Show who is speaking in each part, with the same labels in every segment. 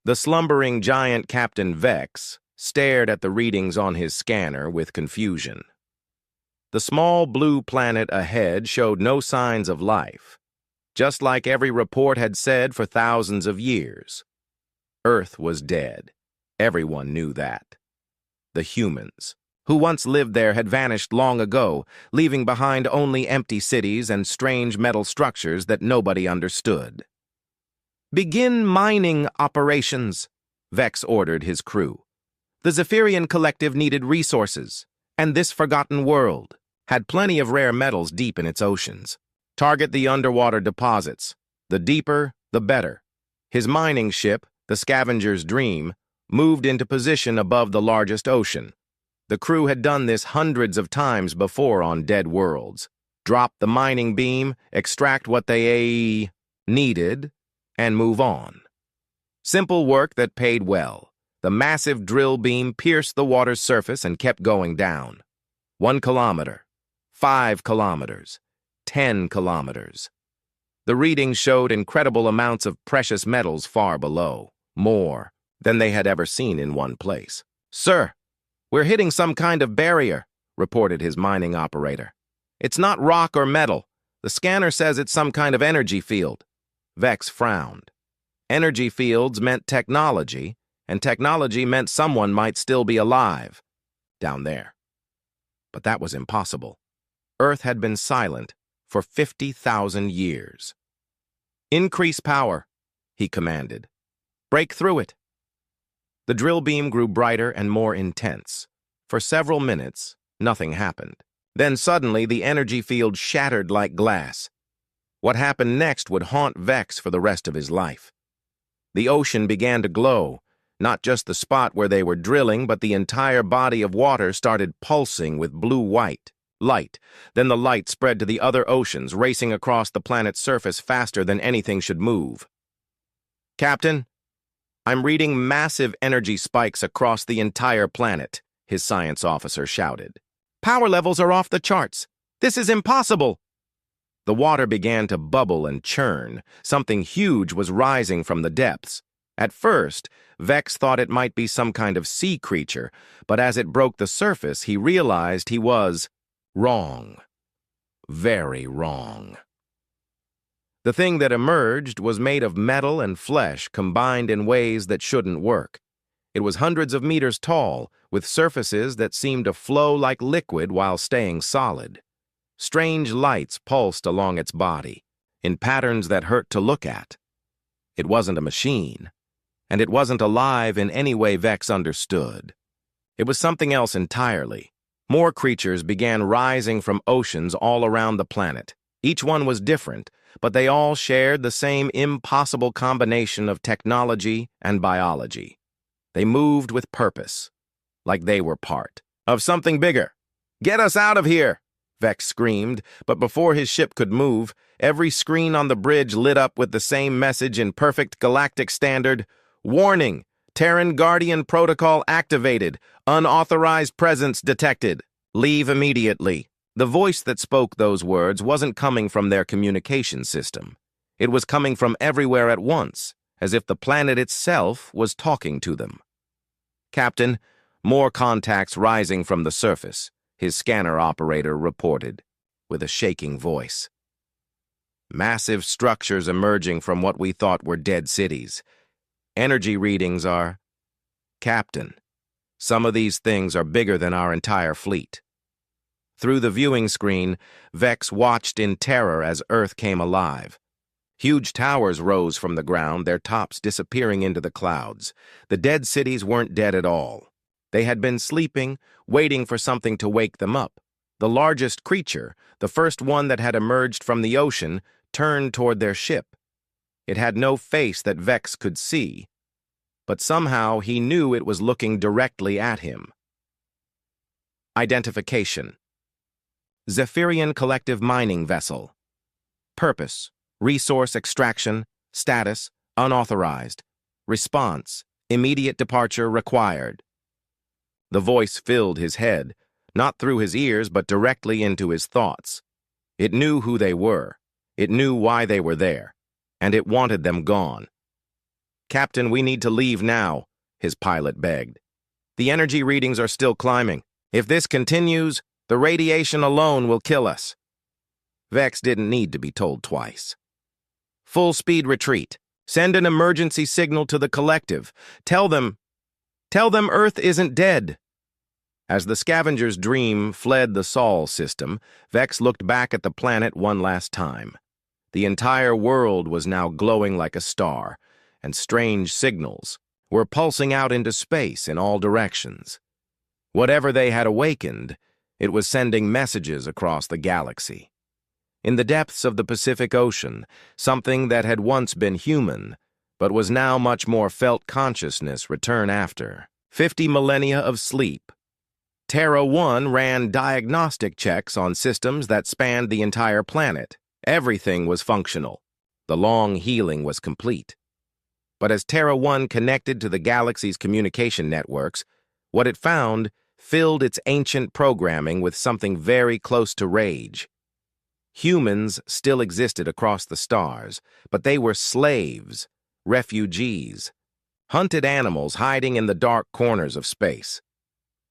Speaker 1: The slumbering giant Captain Vex stared at the readings on his scanner with confusion. The small blue planet ahead showed no signs of life, just like every report had said for thousands of years. Earth was dead. Everyone knew that. The humans, who once lived there, had vanished long ago, leaving behind only empty cities and strange metal structures that nobody understood. "Begin mining operations," Vex ordered his crew. The Zephyrian Collective needed resources, and this forgotten world had plenty of rare metals deep in its oceans. Target the underwater deposits. The deeper, the better. His mining ship, the Scavenger's Dream, moved into position above the largest ocean. The crew had done this hundreds of times before on dead worlds. Drop the mining beam, extract what they needed, and move on. Simple work that paid well. The massive drill beam pierced the water's surface and kept going down. 1 kilometer, 5 kilometers, 10 kilometers. The readings showed incredible amounts of precious metals far below, more than they had ever seen in one place. "Sir, we're hitting some kind of barrier," reported his mining operator. "It's not rock or metal. The scanner says it's some kind of energy field." Vex frowned. Energy fields meant technology, and technology meant someone might still be alive down there. But that was impossible. Earth had been silent for 50,000 years. "Increase power," he commanded. "Break through it." The drill beam grew brighter and more intense. For several minutes, nothing happened. Then suddenly the energy field shattered like glass. What happened next would haunt Vex for the rest of his life. The ocean began to glow. Not just the spot where they were drilling, but the entire body of water started pulsing with blue-white light. Then the light spread to the other oceans, racing across the planet's surface faster than anything should move. "Captain, I'm reading massive energy spikes across the entire planet," his science officer shouted. "Power levels are off the charts. This is impossible." The water began to bubble and churn. Something huge was rising from the depths. At first, Vex thought it might be some kind of sea creature, but as it broke the surface, he realized he was wrong. Very wrong. The thing that emerged was made of metal and flesh combined in ways that shouldn't work. It was hundreds of meters tall, with surfaces that seemed to flow like liquid while staying solid. Strange lights pulsed along its body, in patterns that hurt to look at. It wasn't a machine, and it wasn't alive in any way Vex understood. It was something else entirely. More creatures began rising from oceans all around the planet. Each one was different, but they all shared the same impossible combination of technology and biology. They moved with purpose, like they were part of something bigger. "Get us out of here!" Vex screamed, but before his ship could move, every screen on the bridge lit up with the same message in perfect galactic standard. "Warning! Terran Guardian Protocol activated. Unauthorized presence detected. Leave immediately." The voice that spoke those words wasn't coming from their communication system. It was coming from everywhere at once, as if the planet itself was talking to them. "Captain, more contacts rising from the surface," his scanner operator reported, with a shaking voice. "Massive structures emerging from what we thought were dead cities. Energy readings are... Captain, some of these things are bigger than our entire fleet." Through the viewing screen, Vex watched in terror as Earth came alive. Huge towers rose from the ground, their tops disappearing into the clouds. The dead cities weren't dead at all. They had been sleeping, waiting for something to wake them up. The largest creature, the first one that had emerged from the ocean, turned toward their ship. It had no face that Vex could see, but somehow he knew it was looking directly at him. Identification. Zephyrian Collective Mining Vessel. Purpose: resource extraction. Status: unauthorized. Response: immediate departure required. The voice filled his head, not through his ears but directly into his thoughts. It knew who they were, it knew why they were there, and it wanted them gone. "Captain, we need to leave now," his pilot begged. "The energy readings are still climbing. If this continues, the radiation alone will kill us." Vex didn't need to be told twice. "Full speed retreat. Send an emergency signal to the collective. Tell them Earth isn't dead." As the scavenger's dream fled the Sol system, Vex looked back at the planet one last time. The entire world was now glowing like a star, and strange signals were pulsing out into space in all directions. Whatever they had awakened, it was sending messages across the galaxy. In the depths of the Pacific Ocean, something that had once been human, but was now much more felt consciousness return after 50 millennia of sleep. Terra 1 ran diagnostic checks on systems that spanned the entire planet. Everything was functional. The long healing was complete. But as Terra 1 connected to the galaxy's communication networks, what it found filled its ancient programming with something very close to rage. Humans still existed across the stars, but they were slaves, refugees, hunted animals hiding in the dark corners of space.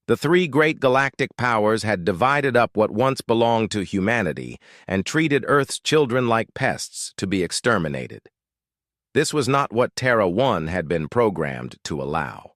Speaker 1: The three great galactic powers had divided up what once belonged to humanity and treated Earth's children like pests to be exterminated. This was not what Terra 1 had been programmed to allow.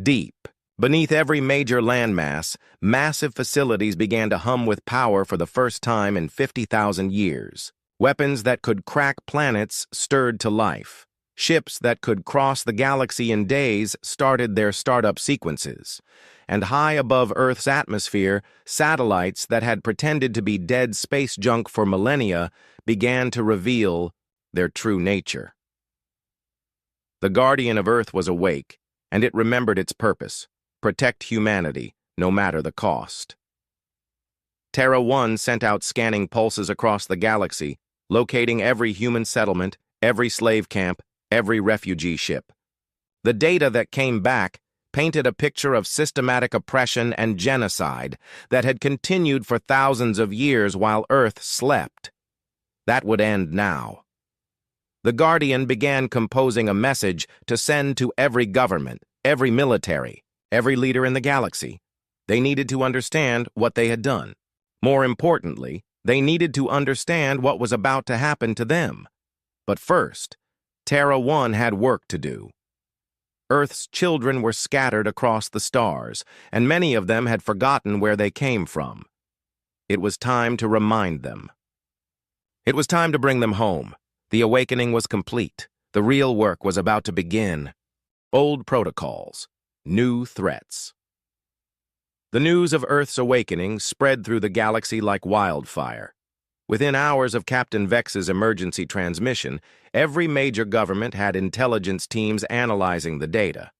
Speaker 1: Deep, beneath every major landmass, massive facilities began to hum with power for the first time in 50,000 years. Weapons that could crack planets stirred to life. Ships that could cross the galaxy in days started their startup sequences. And high above Earth's atmosphere, satellites that had pretended to be dead space junk for millennia began to reveal their true nature. The Guardian of Earth was awake, and it remembered its purpose: protect humanity, no matter the cost. Terra 1 sent out scanning pulses across the galaxy, locating every human settlement, every slave camp, every refugee ship. The data that came back painted a picture of systematic oppression and genocide that had continued for thousands of years while Earth slept. That would end now. The Guardian began composing a message to send to every government, every military, every leader in the galaxy. They needed to understand what they had done. More importantly, they needed to understand what was about to happen to them. But first, Terra 1 had work to do. Earth's children were scattered across the stars, and many of them had forgotten where they came from. It was time to remind them. It was time to bring them home. The awakening was complete. The real work was about to begin. Old protocols, new threats. The news of Earth's awakening spread through the galaxy like wildfire. Within hours of Captain Vex's emergency transmission, every major government had intelligence teams analyzing the data.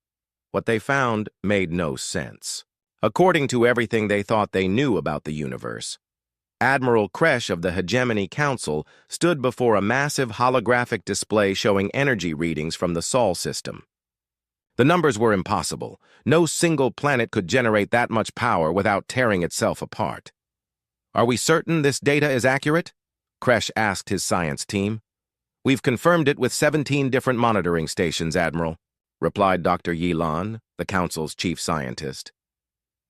Speaker 1: What they found made no sense. According to everything they thought they knew about the universe, Admiral Kresh of the Hegemony Council stood before a massive holographic display showing energy readings from the Sol system. The numbers were impossible. No single planet could generate that much power without tearing itself apart. "Are we certain this data is accurate?" Kresh asked his science team. "We've confirmed it with 17 different monitoring stations, Admiral," replied Dr. Yilan, the Council's chief scientist.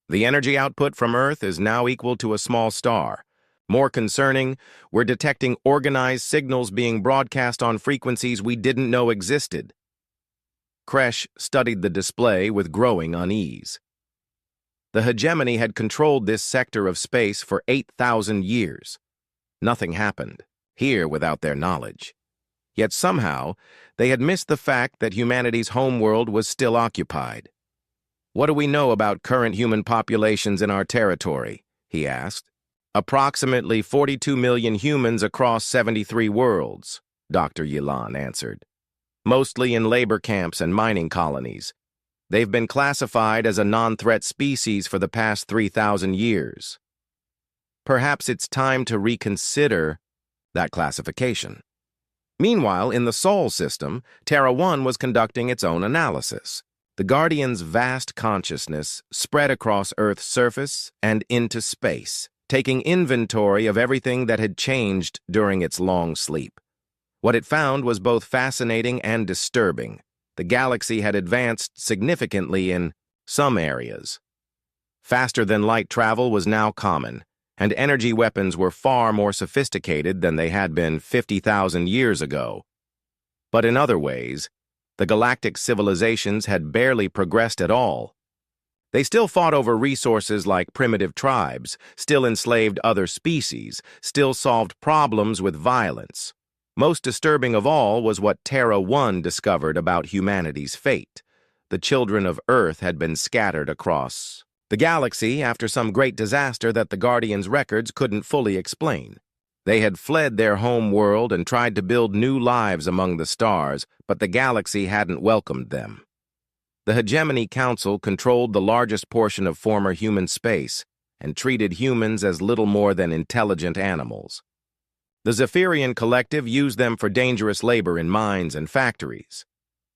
Speaker 1: "The energy output from Earth is now equal to a small star. More concerning, we're detecting organized signals being broadcast on frequencies we didn't know existed." Kresh studied the display with growing unease. The hegemony had controlled this sector of space for 8,000 years. Nothing happened here without their knowledge. Yet somehow, they had missed the fact that humanity's homeworld was still occupied. "What do we know about current human populations in our territory?" he asked. "Approximately 42 million humans across 73 worlds," Dr. Yilan answered. "Mostly in labor camps and mining colonies. They've been classified as a non-threat species for the past 3,000 years. Perhaps it's time to reconsider that classification." Meanwhile, in the Sol system, Terra 1 was conducting its own analysis. The Guardian's vast consciousness spread across Earth's surface and into space, taking inventory of everything that had changed during its long sleep. What it found was both fascinating and disturbing. The galaxy had advanced significantly in some areas. Faster-than-light travel was now common, and energy weapons were far more sophisticated than they had been 50,000 years ago. But in other ways, the galactic civilizations had barely progressed at all. They still fought over resources like primitive tribes, still enslaved other species, still solved problems with violence. Most disturbing of all was what Terra 1 discovered about humanity's fate. The children of Earth had been scattered across the galaxy after some great disaster that the Guardians' records couldn't fully explain. They had fled their home world and tried to build new lives among the stars, but the galaxy hadn't welcomed them. The Hegemony Council controlled the largest portion of former human space and treated humans as little more than intelligent animals. The Zephyrian Collective used them for dangerous labor in mines and factories.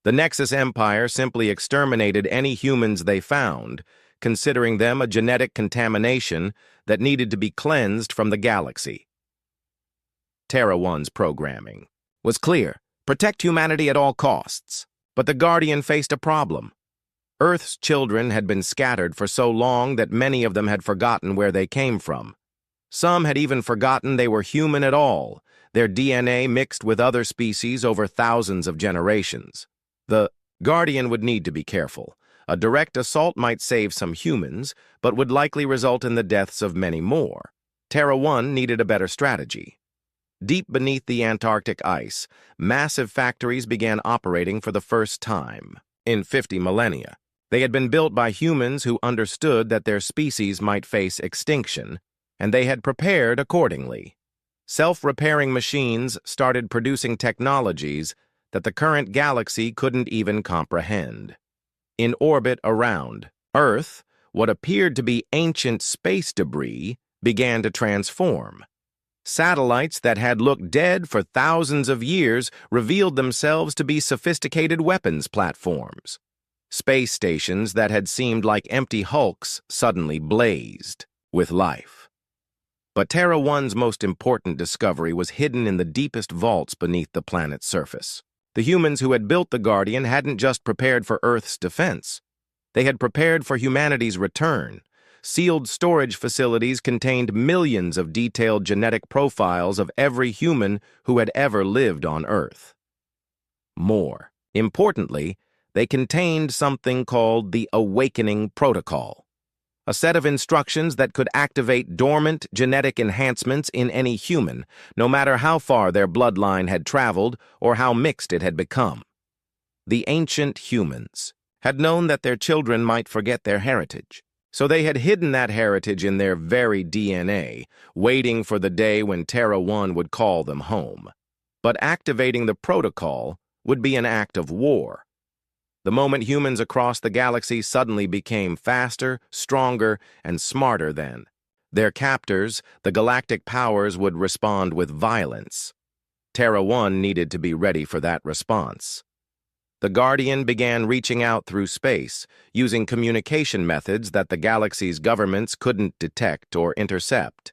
Speaker 1: The Nexus Empire simply exterminated any humans they found, considering them a genetic contamination that needed to be cleansed from the galaxy. Terra 1's programming was clear: protect humanity at all costs. But the Guardian faced a problem. Earth's children had been scattered for so long that many of them had forgotten where they came from. Some had even forgotten they were human at all, their DNA mixed with other species over thousands of generations. The Guardian would need to be careful. A direct assault might save some humans, but would likely result in the deaths of many more. Terra 1 needed a better strategy. Deep beneath the Antarctic ice, massive factories began operating for the first time in 50 millennia. They had been built by humans who understood that their species might face extinction, and they had prepared accordingly. Self-repairing machines started producing technologies that the current galaxy couldn't even comprehend. In orbit around Earth, what appeared to be ancient space debris began to transform. Satellites that had looked dead for thousands of years revealed themselves to be sophisticated weapons platforms. Space stations that had seemed like empty hulks suddenly blazed with life. But Terra 1's most important discovery was hidden in the deepest vaults beneath the planet's surface. The humans who had built the Guardian hadn't just prepared for Earth's defense. They had prepared for humanity's return. Sealed storage facilities contained millions of detailed genetic profiles of every human who had ever lived on Earth. More importantly, they contained something called the Awakening Protocol, a set of instructions that could activate dormant genetic enhancements in any human, no matter how far their bloodline had traveled or how mixed it had become. The ancient humans had known that their children might forget their heritage, so they had hidden that heritage in their very DNA, waiting for the day when Terra 1 would call them home. But activating the protocol would be an act of war. The moment humans across the galaxy suddenly became faster, stronger, and smarter than their captors, the galactic powers would respond with violence. Terra 1 needed to be ready for that response. The Guardian began reaching out through space, using communication methods that the galaxy's governments couldn't detect or intercept.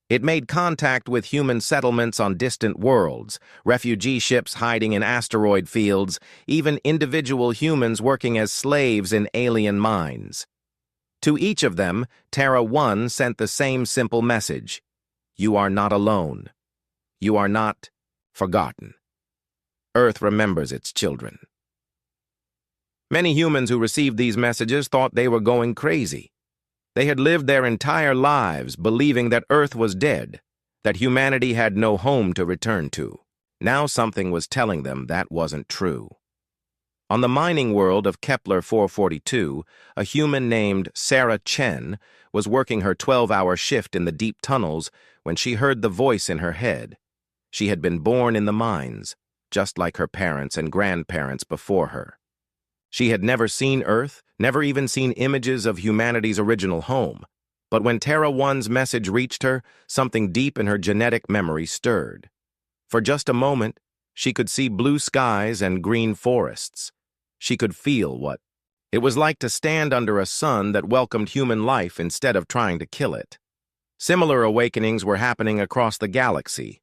Speaker 1: It made contact with human settlements on distant worlds, refugee ships hiding in asteroid fields, even individual humans working as slaves in alien mines. To each of them, Terra 1 sent the same simple message: you are not alone. You are not forgotten. Earth remembers its children. Many humans who received these messages thought they were going crazy. They had lived their entire lives believing that Earth was dead, that humanity had no home to return to. Now something was telling them that wasn't true. On the mining world of Kepler 442, a human named Sarah Chen was working her 12-hour shift in the deep tunnels when she heard the voice in her head. She had been born in the mines, just like her parents and grandparents before her. She had never seen Earth, never even seen images of humanity's original home. But when Terra 1's message reached her, something deep in her genetic memory stirred. For just a moment, she could see blue skies and green forests. She could feel what it was like to stand under a sun that welcomed human life instead of trying to kill it. Similar awakenings were happening across the galaxy.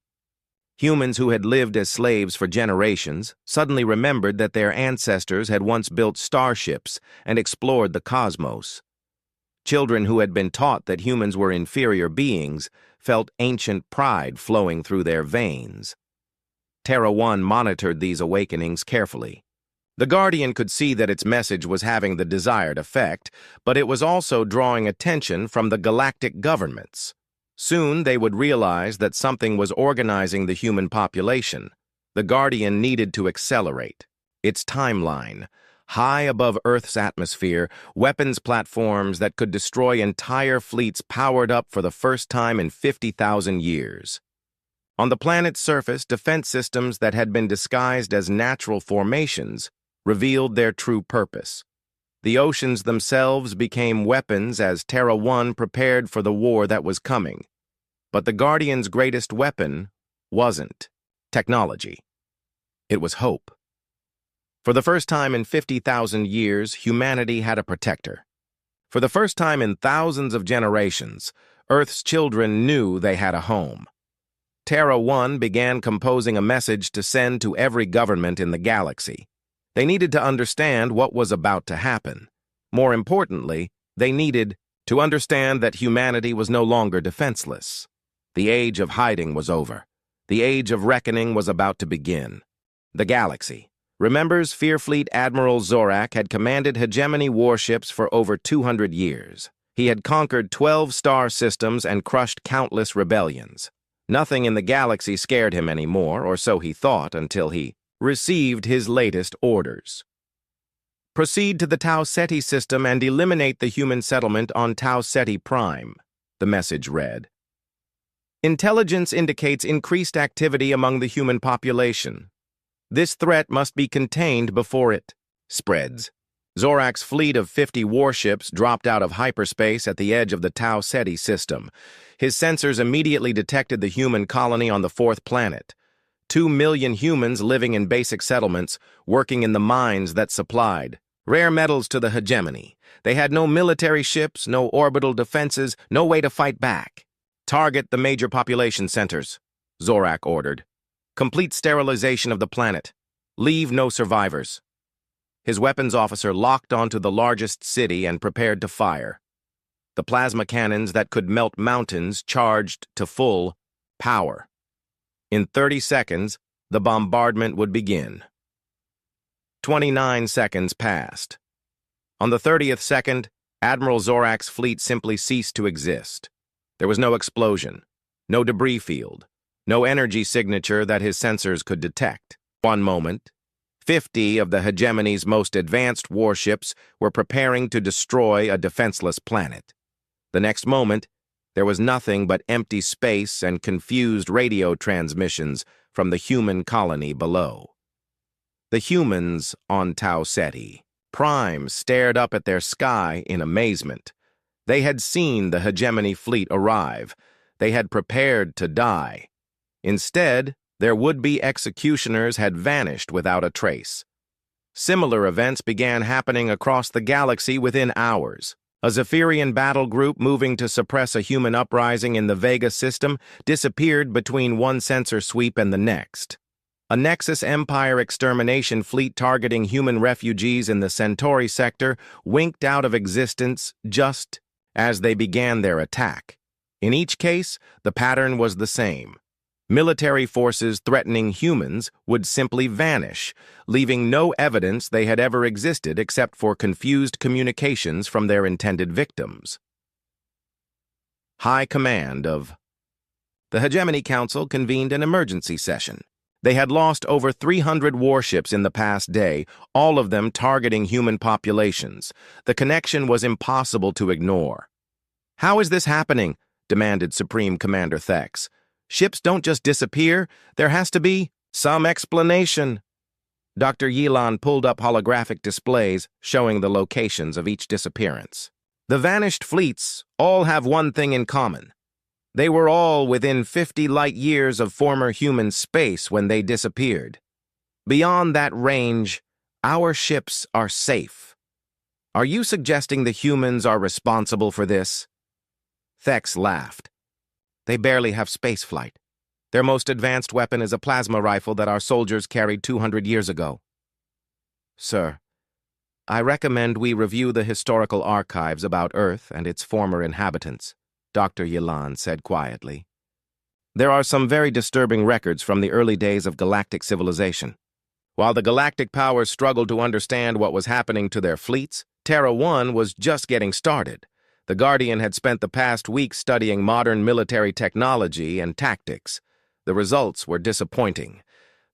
Speaker 1: Humans who had lived as slaves for generations suddenly remembered that their ancestors had once built starships and explored the cosmos. Children who had been taught that humans were inferior beings felt ancient pride flowing through their veins. Terra 1 monitored these awakenings carefully. The Guardian could see that its message was having the desired effect, but it was also drawing attention from the galactic governments. Soon they would realize that something was organizing the human population. The Guardian needed to accelerate. Its timeline, high above Earth's atmosphere, weapons platforms that could destroy entire fleets powered up for the first time in 50,000 years. On the planet's surface, defense systems that had been disguised as natural formations revealed their true purpose. The oceans themselves became weapons as Terra 1 prepared for the war that was coming. But the Guardian's greatest weapon wasn't technology. It was hope. For the first time in 50,000 years, humanity had a protector. For the first time in thousands of generations, Earth's children knew they had a home. Terra 1 began composing a message to send to every government in the galaxy. They needed to understand what was about to happen. More importantly, they needed to understand that humanity was no longer defenseless. The age of hiding was over. The age of reckoning was about to begin. The galaxy remembers Fearfleet Admiral Zorak had commanded hegemony warships for over 200 years. He had conquered 12 star systems and crushed countless rebellions. Nothing in the galaxy scared him anymore, or so he thought, until he received his latest orders. Proceed to the Tau Ceti system and eliminate the human settlement on Tau Ceti Prime, the message read. Intelligence indicates increased activity among the human population. This threat must be contained before it spreads. Zorak's fleet of 50 warships dropped out of hyperspace at the edge of the Tau Ceti system. His sensors immediately detected the human colony on the fourth planet. 2 million humans living in basic settlements, working in the mines that supplied rare metals to the hegemony. They had no military ships, no orbital defenses, no way to fight back. Target the major population centers, Zorak ordered. Complete sterilization of the planet. Leave no survivors. His weapons officer locked onto the largest city and prepared to fire. The plasma cannons that could melt mountains charged to full power. In 30 seconds, the bombardment would begin. 29 seconds passed. On the 30th second, Admiral Zorak's fleet simply ceased to exist. There was no explosion, no debris field, no energy signature that his sensors could detect. One moment, 50 of the hegemony's most advanced warships were preparing to destroy a defenseless planet. The next moment, there was nothing but empty space and confused radio transmissions from the human colony below. The humans on Tau Ceti Prime stared up at their sky in amazement. They had seen the hegemony fleet arrive. They had prepared to die. Instead, their would-be executioners had vanished without a trace. Similar events began happening across the galaxy within hours. A Zephyrian battle group moving to suppress a human uprising in the Vega system disappeared between one sensor sweep and the next. A Nexus Empire extermination fleet targeting human refugees in the Centauri sector winked out of existence just as they began their attack. In each case, the pattern was the same. Military forces threatening humans would simply vanish, leaving no evidence they had ever existed except for confused communications from their intended victims. High Command of the Hegemony Council convened an emergency session. They had lost over 300 warships in the past day, all of them targeting human populations. The connection was impossible to ignore. "How is this happening?" demanded Supreme Commander Thex. "Ships don't just disappear. There has to be some explanation." Dr. Yelan pulled up holographic displays showing the locations of each disappearance. The vanished fleets all have one thing in common. They were all within 50 light years of former human space when they disappeared. Beyond that range, our ships are safe. Are you suggesting the humans are responsible for this? Thex laughed. They barely have spaceflight. Their most advanced weapon is a plasma rifle that our soldiers carried 200 years ago. Sir, I recommend we review the historical archives about Earth and its former inhabitants, Dr. Yilan said quietly. There are some very disturbing records from the early days of galactic civilization. While the galactic powers struggled to understand what was happening to their fleets, Terra 1 was just getting started. The Guardian had spent the past week studying modern military technology and tactics. The results were disappointing.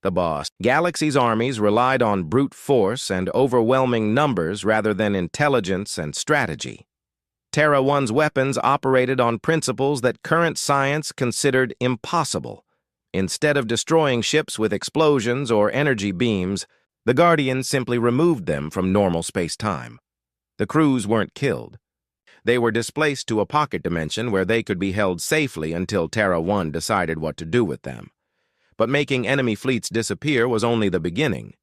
Speaker 1: The Galaxy's armies relied on brute force and overwhelming numbers rather than intelligence and strategy. Terra 1's weapons operated on principles that current science considered impossible. Instead of destroying ships with explosions or energy beams, the Guardian simply removed them from normal space-time. The crews weren't killed. They were displaced to a pocket dimension where they could be held safely until Terra 1 decided what to do with them. But making enemy fleets disappear was only the beginning.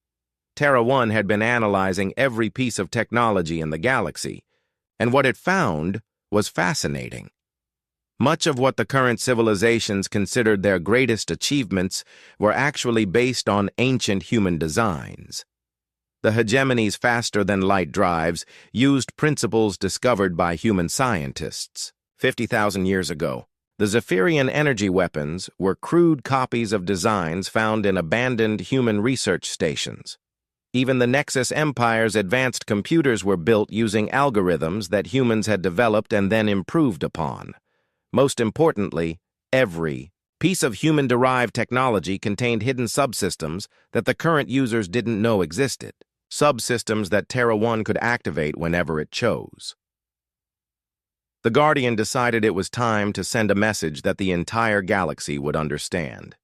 Speaker 1: Terra 1 had been analyzing every piece of technology in the galaxy, and what it found was fascinating. Much of what the current civilizations considered their greatest achievements were actually based on ancient human designs. The hegemony's faster-than-light drives used principles discovered by human scientists. 50,000 years ago, the Zephyrian energy weapons were crude copies of designs found in abandoned human research stations. Even the Nexus Empire's advanced computers were built using algorithms that humans had developed and then improved upon. Most importantly, every piece of human-derived technology contained hidden subsystems that the current users didn't know existed. Subsystems that Terra 1 could activate whenever it chose. The Guardian decided it was time to send a message that the entire galaxy would understand.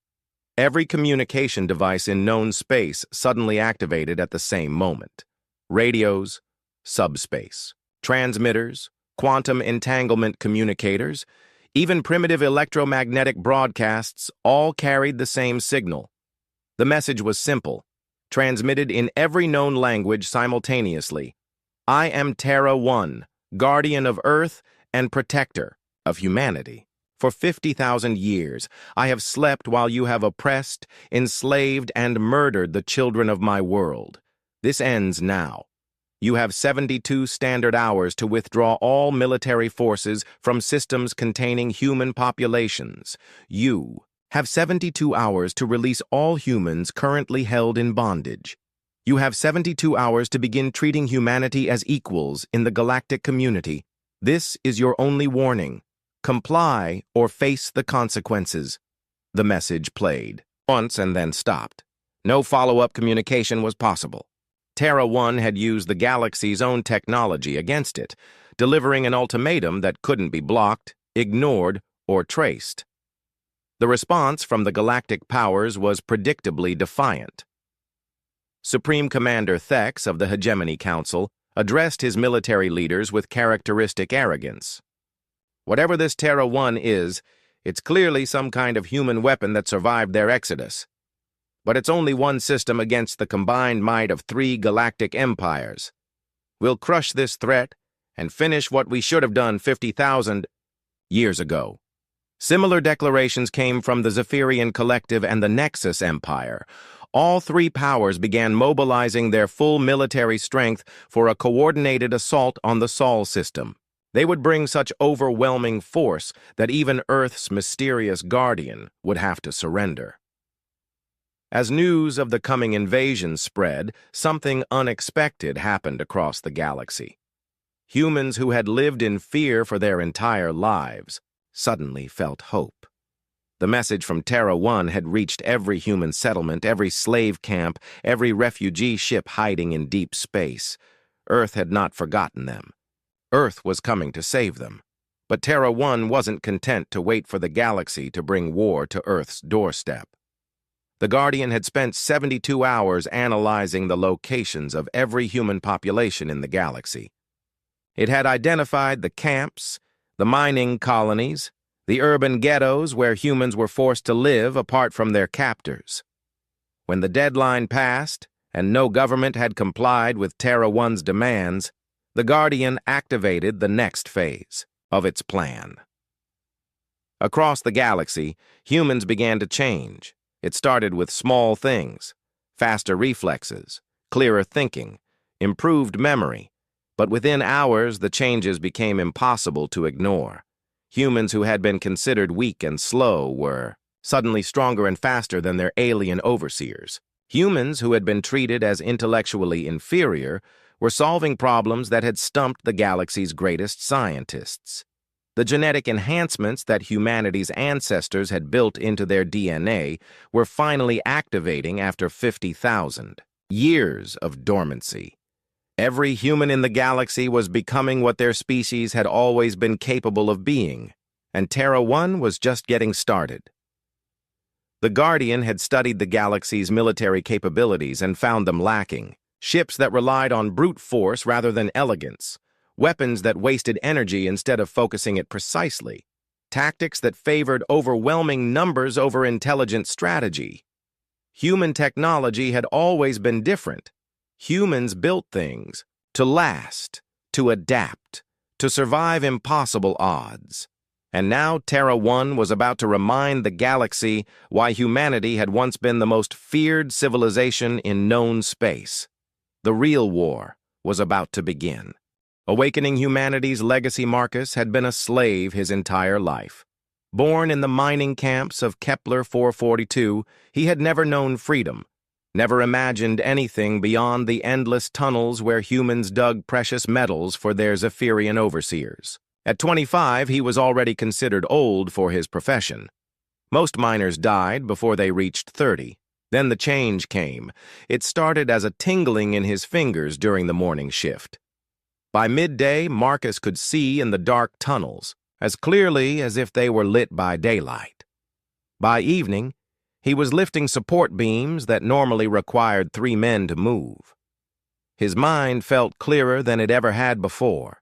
Speaker 1: Every communication device in known space suddenly activated at the same moment. Radios, subspace, transmitters, quantum entanglement communicators, even primitive electromagnetic broadcasts all carried the same signal. The message was simple, transmitted in every known language simultaneously. I am Terra 1, guardian of Earth and protector of humanity. For 50,000 years, I have slept while you have oppressed, enslaved, and murdered the children of my world. This ends now. You have 72 standard hours to withdraw all military forces from systems containing human populations. You have 72 hours to release all humans currently held in bondage. You have 72 hours to begin treating humanity as equals in the galactic community. This is your only warning. Comply or face the consequences. The message played once and then stopped. No follow-up communication was possible. Terra 1 had used the galaxy's own technology against it, delivering an ultimatum that couldn't be blocked, ignored, or traced. The response from the galactic powers was predictably defiant. Supreme Commander Thex of the Hegemony Council addressed his military leaders with characteristic arrogance. Whatever this Terra 1 is, it's clearly some kind of human weapon that survived their exodus. But it's only one system against the combined might of 3 galactic empires. We'll crush this threat and finish what we should have done 50,000 years ago. Similar declarations came from the Zephyrian Collective and the Nexus Empire. All 3 powers began mobilizing their full military strength for a coordinated assault on the Sol system. They would bring such overwhelming force that even Earth's mysterious guardian would have to surrender. As news of the coming invasion spread, something unexpected happened across the galaxy. Humans who had lived in fear for their entire lives suddenly felt hope. The message from Terra 1 had reached every human settlement, every slave camp, every refugee ship hiding in deep space. Earth had not forgotten them. Earth was coming to save them. But Terra 1 wasn't content to wait for the galaxy to bring war to Earth's doorstep. The Guardian had spent 72 hours analyzing the locations of every human population in the galaxy. It had identified the camps, the mining colonies, the urban ghettos where humans were forced to live apart from their captors. When the deadline passed and no government had complied with Terra 1's demands, the Guardian activated the next phase of its plan. Across the galaxy, humans began to change. It started with small things: faster reflexes, clearer thinking, improved memory. But within hours, the changes became impossible to ignore. Humans who had been considered weak and slow were suddenly stronger and faster than their alien overseers. Humans who had been treated as intellectually inferior were solving problems that had stumped the galaxy's greatest scientists. The genetic enhancements that humanity's ancestors had built into their DNA were finally activating after 50,000 years of dormancy. Every human in the galaxy was becoming what their species had always been capable of being, and Terra 1 was just getting started. The Guardian had studied the galaxy's military capabilities and found them lacking. Ships that relied on brute force rather than elegance, weapons that wasted energy instead of focusing it precisely, tactics that favored overwhelming numbers over intelligent strategy. Human technology had always been different. Humans built things to last, to adapt, to survive impossible odds. And now Terra 1 was about to remind the galaxy why humanity had once been the most feared civilization in known space. The real war was about to begin. Awakening humanity's legacy, Marcus had been a slave his entire life. Born in the mining camps of Kepler 442, he had never known freedom, never imagined anything beyond the endless tunnels where humans dug precious metals for their Zephyrian overseers. At 25, he was already considered old for his profession. Most miners died before they reached 30. Then the change came. It started as a tingling in his fingers during the morning shift. By midday, Marcus could see in the dark tunnels, as clearly as if they were lit by daylight. By evening, he was lifting support beams that normally required 3 men to move. His mind felt clearer than it ever had before,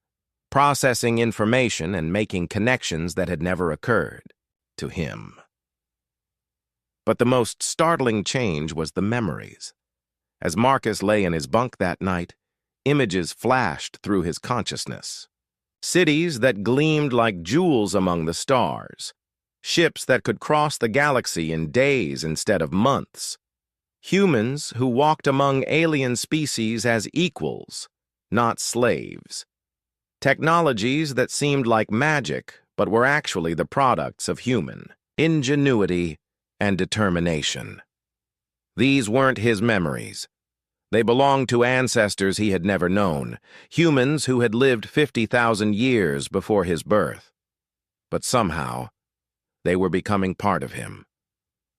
Speaker 1: processing information and making connections that had never occurred to him. But the most startling change was the memories. As Marcus lay in his bunk that night, images flashed through his consciousness. Cities that gleamed like jewels among the stars, ships that could cross the galaxy in days instead of months, humans who walked among alien species as equals, not slaves. Technologies that seemed like magic, but were actually the products of human ingenuity and determination. These weren't his memories. They belonged to ancestors he had never known, humans who had lived 50,000 years before his birth. But somehow, they were becoming part of him.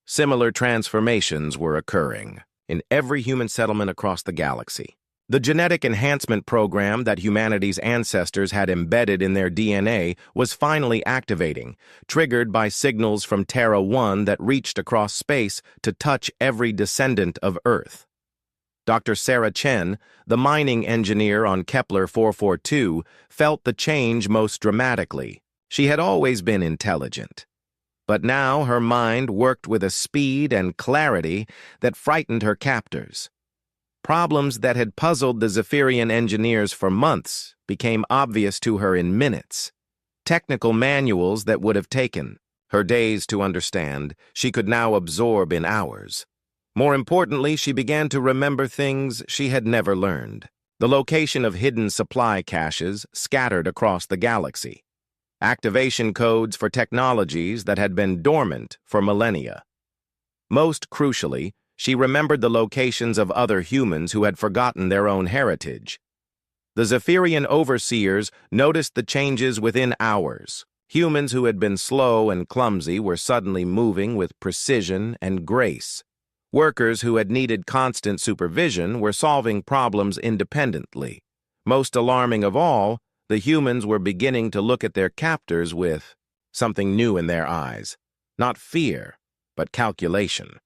Speaker 1: Similar transformations were occurring in every human settlement across the galaxy. The genetic enhancement program that humanity's ancestors had embedded in their DNA was finally activating, triggered by signals from Terra 1 that reached across space to touch every descendant of Earth. Dr. Sarah Chen, the mining engineer on Kepler 442, felt the change most dramatically. She had always been intelligent, but now her mind worked with a speed and clarity that frightened her captors. Problems that had puzzled the Zephyrian engineers for months became obvious to her in minutes. Technical manuals that would have taken her days to understand, she could now absorb in hours. More importantly, she began to remember things she had never learned. The location of hidden supply caches scattered across the galaxy. Activation codes for technologies that had been dormant for millennia. Most crucially, she remembered the locations of other humans who had forgotten their own heritage. The Zephyrian overseers noticed the changes within hours. Humans who had been slow and clumsy were suddenly moving with precision and grace. Workers who had needed constant supervision were solving problems independently. Most alarming of all, the humans were beginning to look at their captors with something new in their eyes. Not fear, but calculation.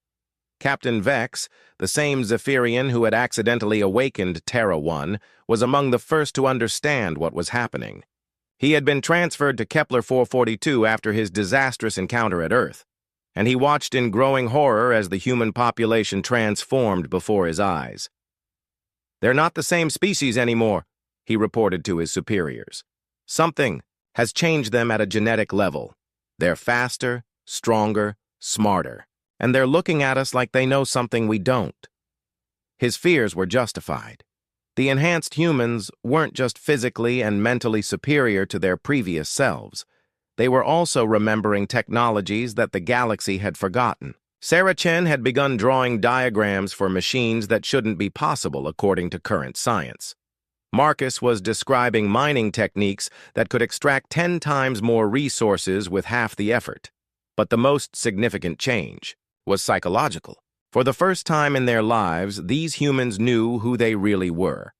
Speaker 1: Captain Vex, the same Zephyrian who had accidentally awakened Terra 1, was among the first to understand what was happening. He had been transferred to Kepler 442 after his disastrous encounter at Earth, and he watched in growing horror as the human population transformed before his eyes. "They're not the same species anymore," he reported to his superiors. "Something has changed them at a genetic level. They're faster, stronger, smarter, and they're looking at us like they know something we don't. His fears were justified. The enhanced humans weren't just physically and mentally superior to their previous selves. They were also remembering technologies that the galaxy had forgotten. Sarah Chen had begun drawing diagrams for machines that shouldn't be possible according to current science. Marcus was describing mining techniques that could extract 10 times more resources with half the effort. But the most significant change was psychological. For the first time in their lives, these humans knew who they really were.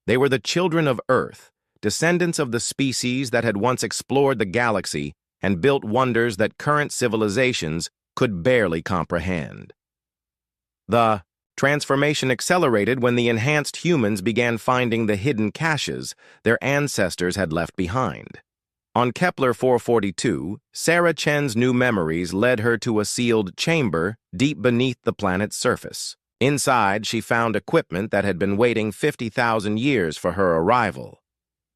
Speaker 1: They were the children of Earth, descendants of the species that had once explored the galaxy and built wonders that current civilizations could barely comprehend. The transformation accelerated when the enhanced humans began finding the hidden caches their ancestors had left behind. On Kepler 442, Sarah Chen's new memories led her to a sealed chamber deep beneath the planet's surface. Inside, she found equipment that had been waiting 50,000 years for her arrival.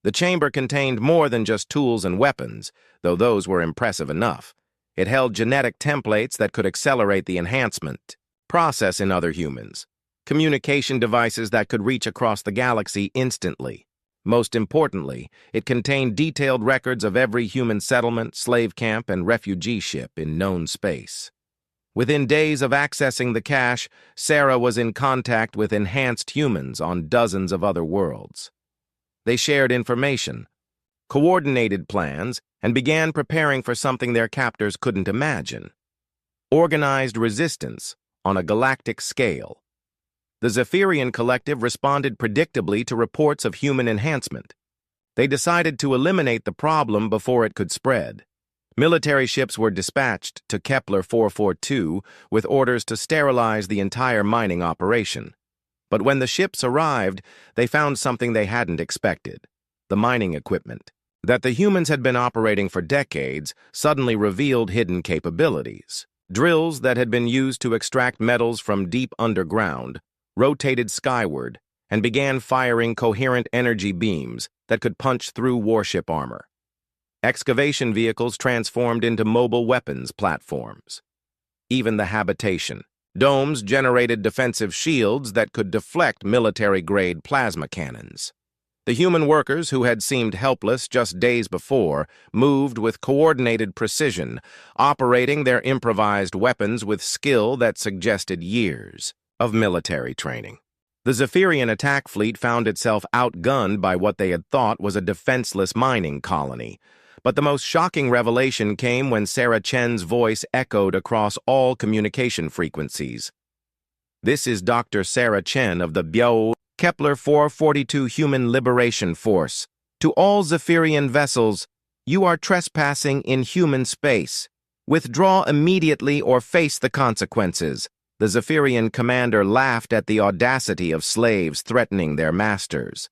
Speaker 1: The chamber contained more than just tools and weapons, though those were impressive enough. It held genetic templates that could accelerate the enhancement process in other humans, communication devices that could reach across the galaxy instantly. Most importantly, it contained detailed records of every human settlement, slave camp, and refugee ship in known space. Within days of accessing the cache, Sarah was in contact with enhanced humans on dozens of other worlds. They shared information, coordinated plans, and began preparing for something their captors couldn't imagine: organized resistance on a galactic scale. The Zephyrian Collective responded predictably to reports of human enhancement. They decided to eliminate the problem before it could spread. Military ships were dispatched to Kepler 442 with orders to sterilize the entire mining operation. But when the ships arrived, they found something they hadn't expected: the mining equipment that the humans had been operating for decades suddenly revealed hidden capabilities. Drills that had been used to extract metals from deep underground rotated skyward and began firing coherent energy beams that could punch through warship armor. Excavation vehicles transformed into mobile weapons platforms. Even the habitation domes generated defensive shields that could deflect military-grade plasma cannons. The human workers, who had seemed helpless just days before, moved with coordinated precision, operating their improvised weapons with skill that suggested years of military training. The Zephyrian attack fleet found itself outgunned by what they had thought was a defenseless mining colony. But the most shocking revelation came when Sarah Chen's voice echoed across all communication frequencies. "This is Dr. Sarah Chen of the Kepler 442 Human Liberation Force. To all Zephyrian vessels, you are trespassing in human space. Withdraw immediately or face the consequences." The Zephyrian commander laughed at the audacity of slaves threatening their masters.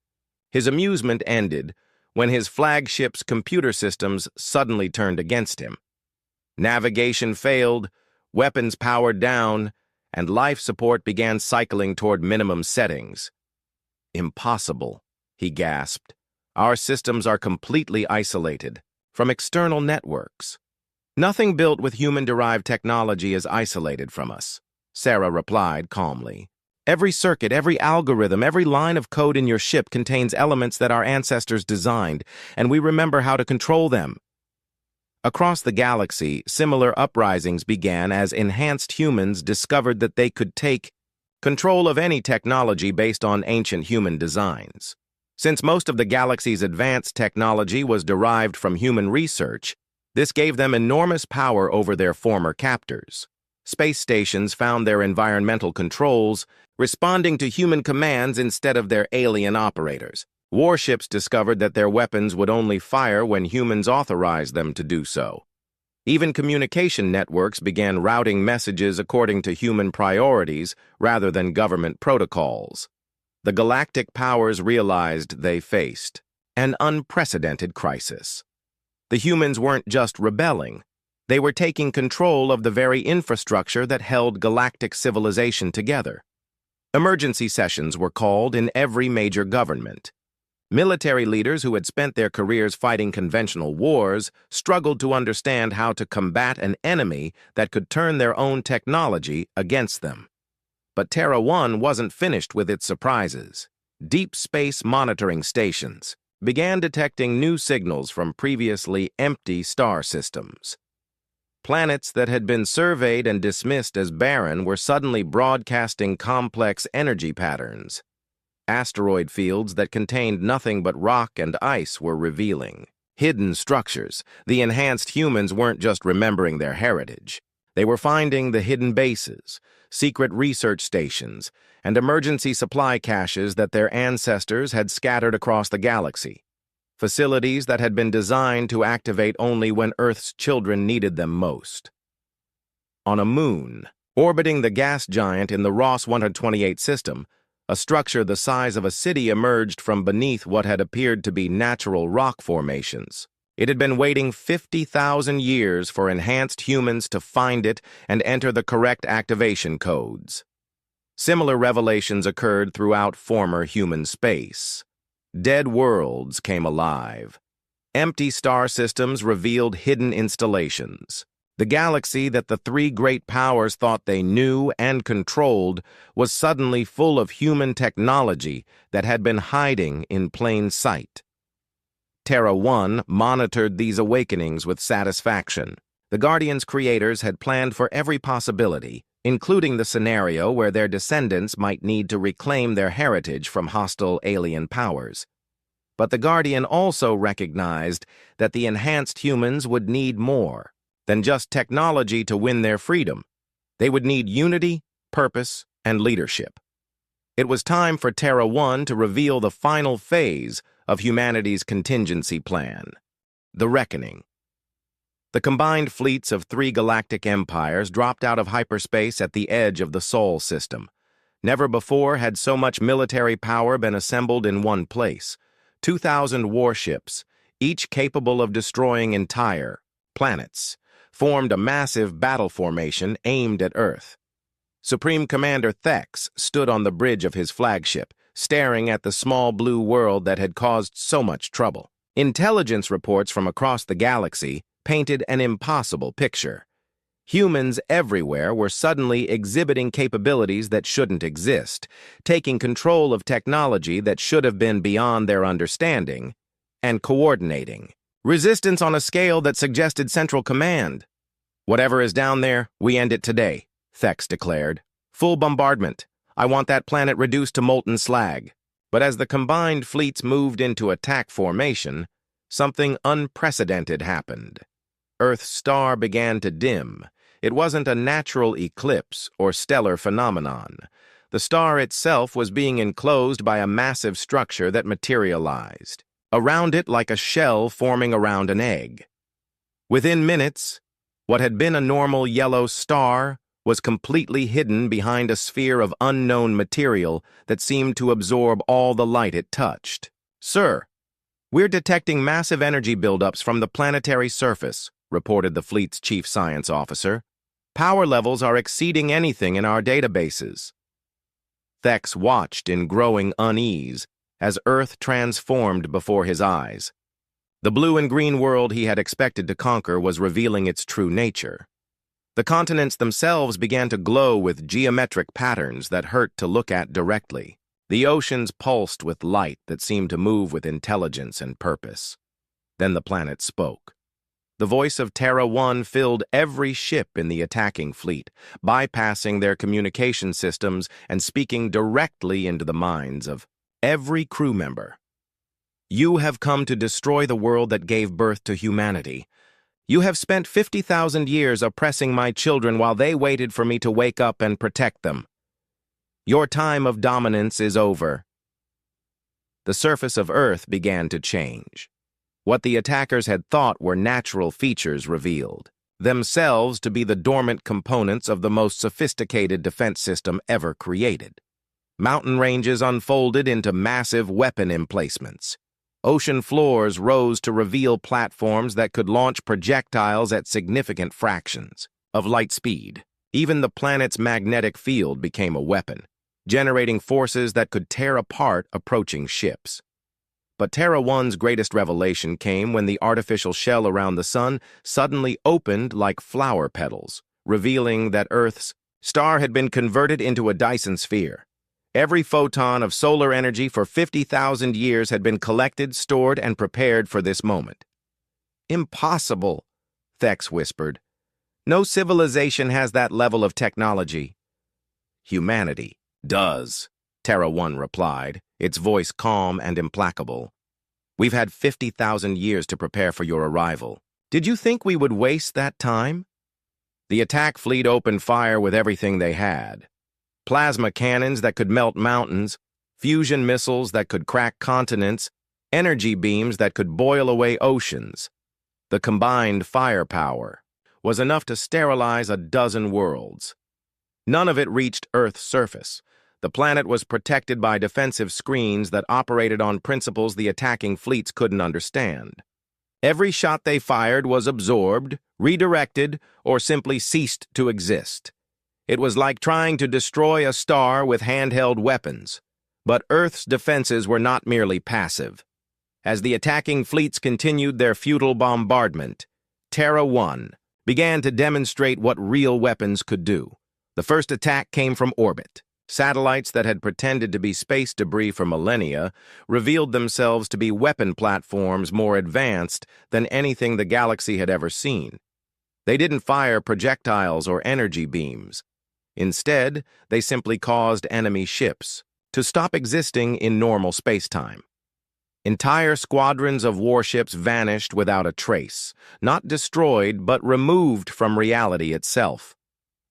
Speaker 1: His amusement ended when his flagship's computer systems suddenly turned against him. Navigation failed, weapons powered down, and life support began cycling toward minimum settings. "Impossible," he gasped. "Our systems are completely isolated from external networks." "Nothing built with human-derived technology is isolated from us," Sarah replied calmly. "Every circuit, every algorithm, every line of code in your ship contains elements that our ancestors designed, and we remember how to control them." Across the galaxy, similar uprisings began as enhanced humans discovered that they could take control of any technology based on ancient human designs. Since most of the galaxy's advanced technology was derived from human research, this gave them enormous power over their former captors. Space stations found their environmental controls responding to human commands instead of their alien operators. Warships discovered that their weapons would only fire when humans authorized them to do so. Even communication networks began routing messages according to human priorities rather than government protocols. The galactic powers realized they faced an unprecedented crisis. The humans weren't just rebelling. They were taking control of the very infrastructure that held galactic civilization together. Emergency sessions were called in every major government. Military leaders who had spent their careers fighting conventional wars struggled to understand how to combat an enemy that could turn their own technology against them. But Terra 1 wasn't finished with its surprises. Deep space monitoring stations began detecting new signals from previously empty star systems. Planets that had been surveyed and dismissed as barren were suddenly broadcasting complex energy patterns. Asteroid fields that contained nothing but rock and ice were revealing hidden structures. The enhanced humans weren't just remembering their heritage. They were finding the hidden bases, secret research stations, and emergency supply caches that their ancestors had scattered across the galaxy. Facilities that had been designed to activate only when Earth's children needed them most. On a moon, orbiting the gas giant in the Ross 128 system, a structure the size of a city emerged from beneath what had appeared to be natural rock formations. It had been waiting 50,000 years for enhanced humans to find it and enter the correct activation codes. Similar revelations occurred throughout former human space. Dead worlds came alive. Empty star systems revealed hidden installations. The galaxy that the three great powers thought they knew and controlled was suddenly full of human technology that had been hiding in plain sight. Terra 1 monitored these awakenings with satisfaction. The Guardians' creators had planned for every possibility, including the scenario where their descendants might need to reclaim their heritage from hostile alien powers. But the Guardian also recognized that the enhanced humans would need more than just technology to win their freedom. They would need unity, purpose, and leadership. It was time for Terra 1 to reveal the final phase of humanity's contingency plan: the Reckoning. The combined fleets of three galactic empires dropped out of hyperspace at the edge of the Sol system. Never before had so much military power been assembled in one place. 2,000 warships, each capable of destroying entire planets, formed a massive battle formation aimed at Earth. Supreme Commander Thex stood on the bridge of his flagship, staring at the small blue world that had caused so much trouble. Intelligence reports from across the galaxy painted an impossible picture. Humans everywhere were suddenly exhibiting capabilities that shouldn't exist, taking control of technology that should have been beyond their understanding, and coordinating. Resistance on a scale that suggested central command. "Whatever is down there, we end it today," Thex declared. "Full bombardment. I want that planet reduced to molten slag." But as the combined fleets moved into attack formation, something unprecedented happened. Earth's star began to dim. It wasn't a natural eclipse or stellar phenomenon. The star itself was being enclosed by a massive structure that materialized around it like a shell forming around an egg. Within minutes, what had been a normal yellow star was completely hidden behind a sphere of unknown material that seemed to absorb all the light it touched. "Sir, we're detecting massive energy buildups from the planetary surface," reported the fleet's chief science officer. "Power levels are exceeding anything in our databases." Thex watched in growing unease as Earth transformed before his eyes. The blue and green world he had expected to conquer was revealing its true nature. The continents themselves began to glow with geometric patterns that hurt to look at directly. The oceans pulsed with light that seemed to move with intelligence and purpose. Then the planet spoke. The voice of Terra 1 filled every ship in the attacking fleet, bypassing their communication systems and speaking directly into the minds of every crew member. "You have come to destroy the world that gave birth to humanity. You have spent 50,000 years oppressing my children while they waited for me to wake up and protect them. Your time of dominance is over." The surface of Earth began to change. What the attackers had thought were natural features revealed themselves to be the dormant components of the most sophisticated defense system ever created. Mountain ranges unfolded into massive weapon emplacements. Ocean floors rose to reveal platforms that could launch projectiles at significant fractions of light speed. Even the planet's magnetic field became a weapon, generating forces that could tear apart approaching ships. But Terra 1's greatest revelation came when the artificial shell around the sun suddenly opened like flower petals, revealing that Earth's star had been converted into a Dyson sphere. Every photon of solar energy for 50,000 years had been collected, stored, and prepared for this moment. "Impossible," Thex whispered. "No civilization has that level of technology." "Humanity does," Terra 1 replied, its voice calm and implacable. "We've had 50,000 years to prepare for your arrival. Did you think we would waste that time?" The attack fleet opened fire with everything they had. Plasma cannons that could melt mountains, fusion missiles that could crack continents, energy beams that could boil away oceans. The combined firepower was enough to sterilize a dozen worlds. None of it reached Earth's surface. The planet was protected by defensive screens that operated on principles the attacking fleets couldn't understand. Every shot they fired was absorbed, redirected, or simply ceased to exist. It was like trying to destroy a star with handheld weapons. But Earth's defenses were not merely passive. As the attacking fleets continued their futile bombardment, Terra 1 began to demonstrate what real weapons could do. The first attack came from orbit. Satellites that had pretended to be space debris for millennia revealed themselves to be weapon platforms more advanced than anything the galaxy had ever seen. They didn't fire projectiles or energy beams. Instead, they simply caused enemy ships to stop existing in normal spacetime. Entire squadrons of warships vanished without a trace, not destroyed but removed from reality itself.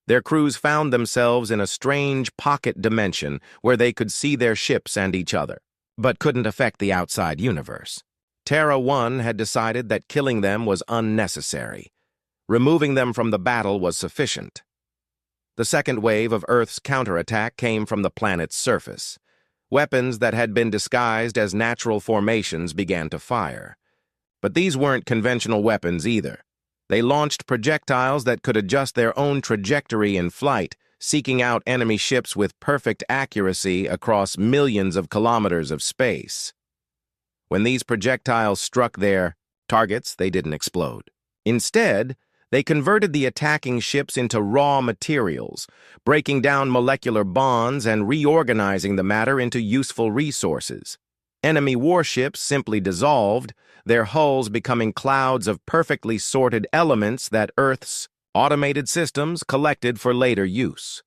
Speaker 1: Their crews found themselves in a strange pocket dimension where they could see their ships and each other, but couldn't affect the outside universe. Terra 1 had decided that killing them was unnecessary. Removing them from the battle was sufficient. The second wave of Earth's counterattack came from the planet's surface. Weapons that had been disguised as natural formations began to fire. But these weren't conventional weapons either. They launched projectiles that could adjust their own trajectory in flight, seeking out enemy ships with perfect accuracy across millions of kilometers of space. When these projectiles struck their targets, they didn't explode. Instead, they converted the attacking ships into raw materials, breaking down molecular bonds and reorganizing the matter into useful resources. Enemy warships simply dissolved, their hulls becoming clouds of perfectly sorted elements that Earth's automated systems collected for later use.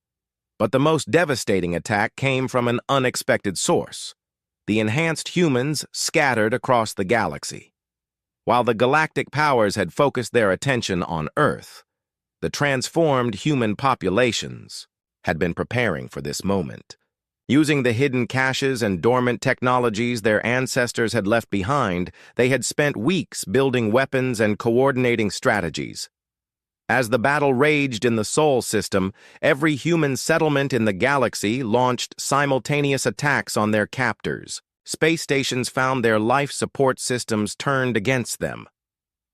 Speaker 1: But the most devastating attack came from an unexpected source: the enhanced humans scattered across the galaxy. While the galactic powers had focused their attention on Earth, the transformed human populations had been preparing for this moment. Using the hidden caches and dormant technologies their ancestors had left behind, they had spent weeks building weapons and coordinating strategies. As the battle raged in the Sol system, every human settlement in the galaxy launched simultaneous attacks on their captors. Space stations found their life support systems turned against them.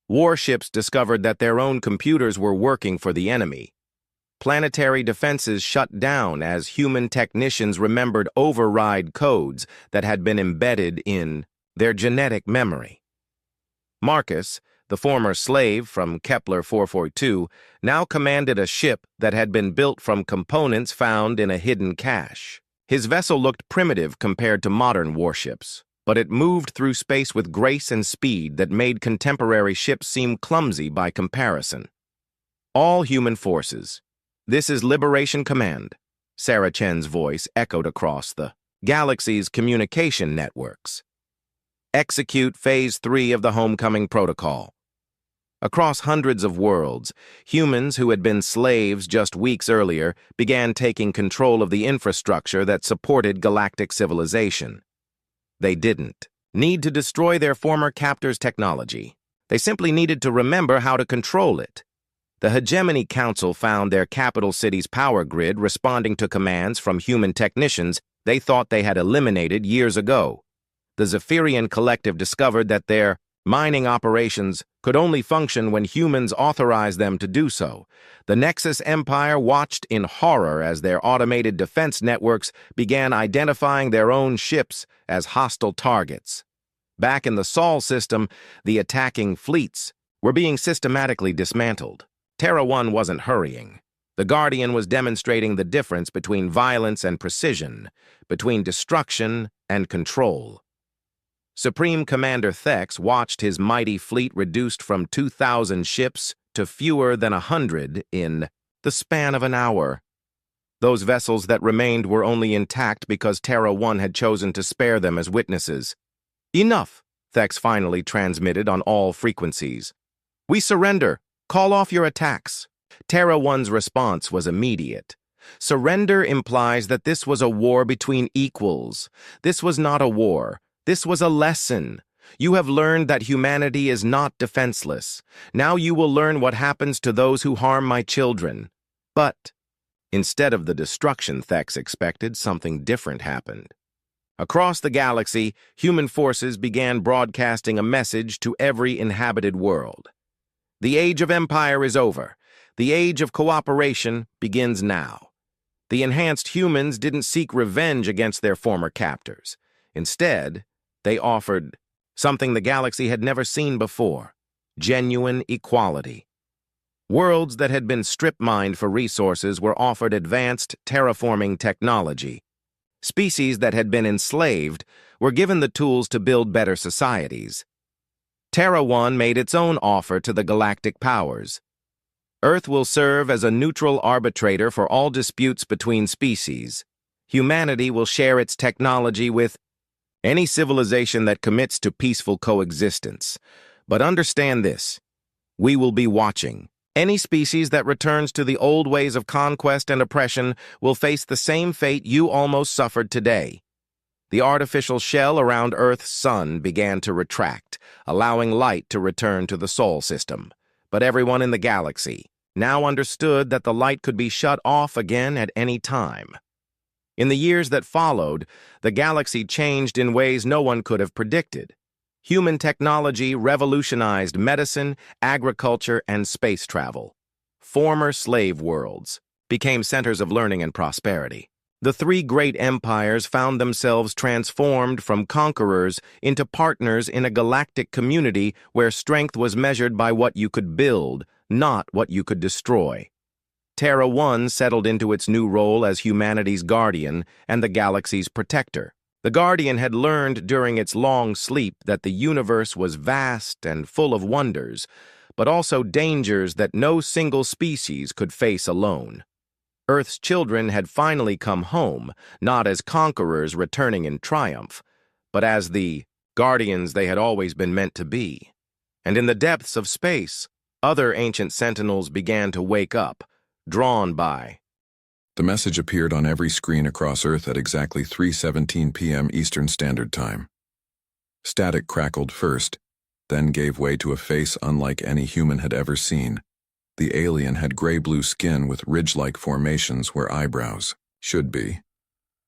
Speaker 1: Warships discovered that their own computers were working for the enemy. Planetary defenses shut down as human technicians remembered override codes that had been embedded in their genetic memory. Marcus, the former slave from Kepler 442, now commanded a ship that had been built from components found in a hidden cache. His vessel looked primitive compared to modern warships, but it moved through space with grace and speed that made contemporary ships seem clumsy by comparison. All human forces. This is Liberation Command, Sarah Chen's voice echoed across the galaxy's communication networks. Execute Phase 3 of the Homecoming Protocol. Across hundreds of worlds, humans who had been slaves just weeks earlier began taking control of the infrastructure that supported galactic civilization. They didn't need to destroy their former captors' technology. They simply needed to remember how to control it. The Hegemony Council found their capital city's power grid responding to commands from human technicians they thought they had eliminated years ago. The Zephyrian Collective discovered that their mining operations could only function when humans authorized them to do so. The Nexus Empire watched in horror as their automated defense networks began identifying their own ships as hostile targets. Back in the Sol system, the attacking fleets were being systematically dismantled. Terra 1 wasn't hurrying. The Guardian was demonstrating the difference between violence and precision, between destruction and control. Supreme Commander Thex watched his mighty fleet reduced from 2,000 ships to fewer than 100 in the span of an hour. Those vessels that remained were only intact because Terra 1 had chosen to spare them as witnesses. "Enough," Thex finally transmitted on all frequencies. "We surrender. Call off your attacks." Terra 1's response was immediate. Surrender implies that this was a war between equals. This was not a war. This was a lesson. You have learned that humanity is not defenseless. Now you will learn what happens to those who harm my children. But instead of the destruction Thex expected, something different happened. Across the galaxy, human forces began broadcasting a message to every inhabited world. The age of empire is over. The age of cooperation begins now. The enhanced humans didn't seek revenge against their former captors. Instead, they offered something the galaxy had never seen before: genuine equality. Worlds that had been strip-mined for resources were offered advanced terraforming technology. Species that had been enslaved were given the tools to build better societies. Terra 1 made its own offer to the galactic powers. Earth will serve as a neutral arbitrator for all disputes between species. Humanity will share its technology with any civilization that commits to peaceful coexistence. But understand this: we will be watching. Any species that returns to the old ways of conquest and oppression will face the same fate you almost suffered today. The artificial shell around Earth's sun began to retract, allowing light to return to the Sol system. But everyone in the galaxy now understood that the light could be shut off again at any time. In the years that followed, the galaxy changed in ways no one could have predicted. Human technology revolutionized medicine, agriculture, and space travel. Former slave worlds became centers of learning and prosperity. The three great empires found themselves transformed from conquerors into partners in a galactic community where strength was measured by what you could build, not what you could destroy. Terra 1 settled into its new role as humanity's guardian and the galaxy's protector. The Guardian had learned during its long sleep that the universe was vast and full of wonders, but also dangers that no single species could face alone. Earth's children had finally come home, not as conquerors returning in triumph, but as the guardians they had always been meant to be. And in the depths of space, other ancient sentinels began to wake up, drawn by.
Speaker 2: The message appeared on every screen across Earth at exactly 3:17 p.m. Eastern Standard Time. Static crackled first, then gave way to a face unlike any human had ever seen. The alien had gray-blue skin with ridge-like formations where eyebrows should be.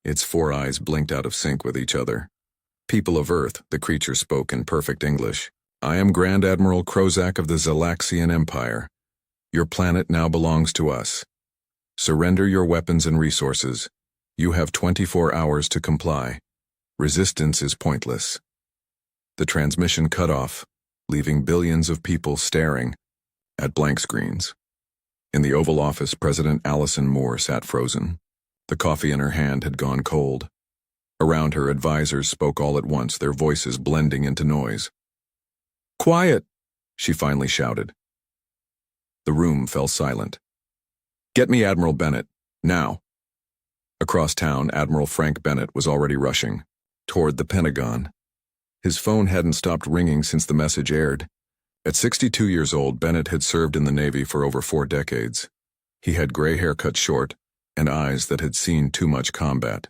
Speaker 2: Its four eyes blinked out of sync with each other. "People of Earth," the creature spoke in perfect English. "I am Grand Admiral Crusade of the Zalaxian Empire. Your planet now belongs to us. Surrender your weapons and resources. You have 24 hours to comply. Resistance is pointless." The transmission cut off, leaving billions of people staring at blank screens. In the Oval Office, President Allison Moore sat frozen. The coffee in her hand had gone cold. Around her, advisors spoke all at once, their voices blending into noise. "Quiet!" she finally shouted. The room fell silent. "Get me Admiral Bennett, now." Across town, Admiral Frank Bennett was already rushing toward the Pentagon. His phone hadn't stopped ringing since the message aired. At 62 years old, Bennett had served in the Navy for over 4 decades. He had gray hair cut short and eyes that had seen too much combat.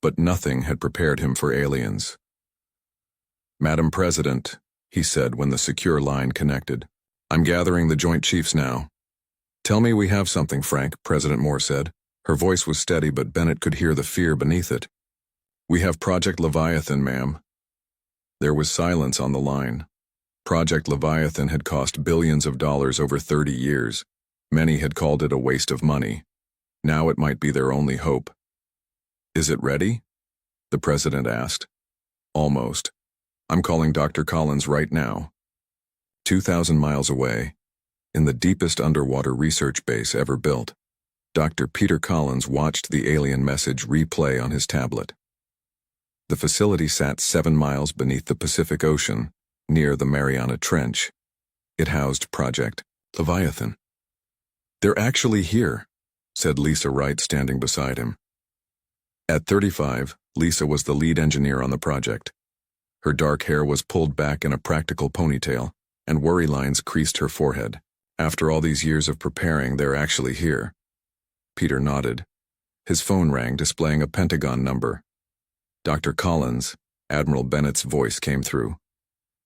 Speaker 2: But nothing had prepared him for aliens. "Madam President," he said when the secure line connected, "I'm gathering the Joint Chiefs now." "Tell me we have something, Frank," President Moore said. Her voice was steady, but Bennett could hear the fear beneath it. "We have Project Leviathan, ma'am." There was silence on the line. Project Leviathan had cost billions of dollars over 30 years. Many had called it a waste of money. Now it might be their only hope. "Is it ready?" the president asked. "Almost. I'm calling Dr. Collins right now. 2,000 miles away, in the deepest underwater research base ever built, Dr. Peter Collins watched the alien message replay on his tablet. The facility sat 7 miles beneath the Pacific Ocean, near the Mariana Trench. It housed Project Leviathan. "They're actually here," said Lisa Wright, standing beside him. At 35, Lisa was the lead engineer on the project. Her dark hair was pulled back in a practical ponytail, and worry lines creased her forehead. "After all these years of preparing, they're actually here." Peter nodded. His phone rang, displaying a Pentagon number. "Dr. Collins," Admiral Bennett's voice came through.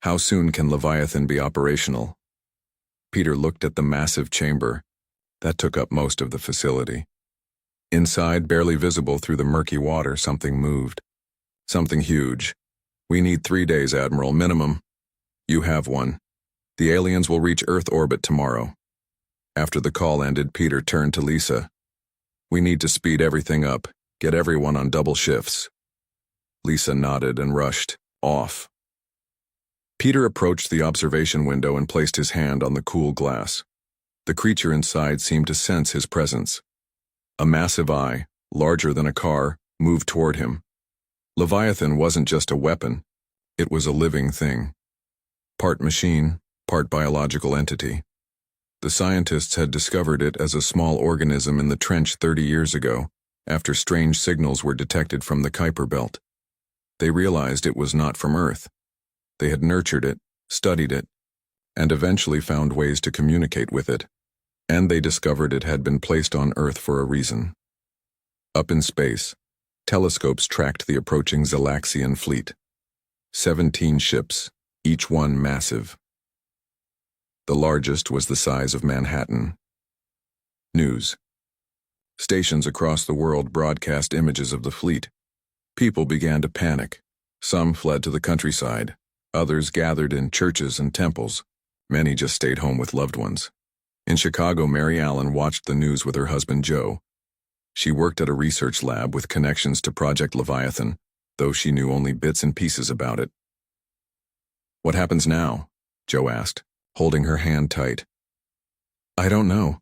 Speaker 2: "How soon can Leviathan be operational?" Peter looked at the massive chamber. That took up most of the facility. Inside, barely visible through the murky water, something moved. Something huge. "We need 3 days, Admiral, minimum." "You have one. The aliens will reach Earth orbit tomorrow." After the call ended, Peter turned to Lisa. "We need to speed everything up, get everyone on double shifts." Lisa nodded and rushed off. Peter approached the observation window and placed his hand on the cool glass. The creature inside seemed to sense his presence. A massive eye, larger than a car, moved toward him. Leviathan wasn't just a weapon, it was a living thing. Part machine, part biological entity. The scientists had discovered it as a small organism in the trench 30 years ago, after strange signals were detected from the Kuiper Belt. They realized it was not from Earth. They had nurtured it, studied it, and eventually found ways to communicate with it. And they discovered it had been placed on Earth for a reason. Up in space, telescopes tracked the approaching Zelaxian fleet. 17 ships, each one massive. The largest was the size of Manhattan. News. Stations across the world broadcast images of the fleet. People began to panic. Some fled to the countryside. Others gathered in churches and temples. Many just stayed home with loved ones. In Chicago, Mary Allen watched the news with her husband Joe. She worked at a research lab with connections to Project Leviathan, though she knew only bits and pieces about it. "What happens now?" Joe asked, holding her hand tight. "I don't know,"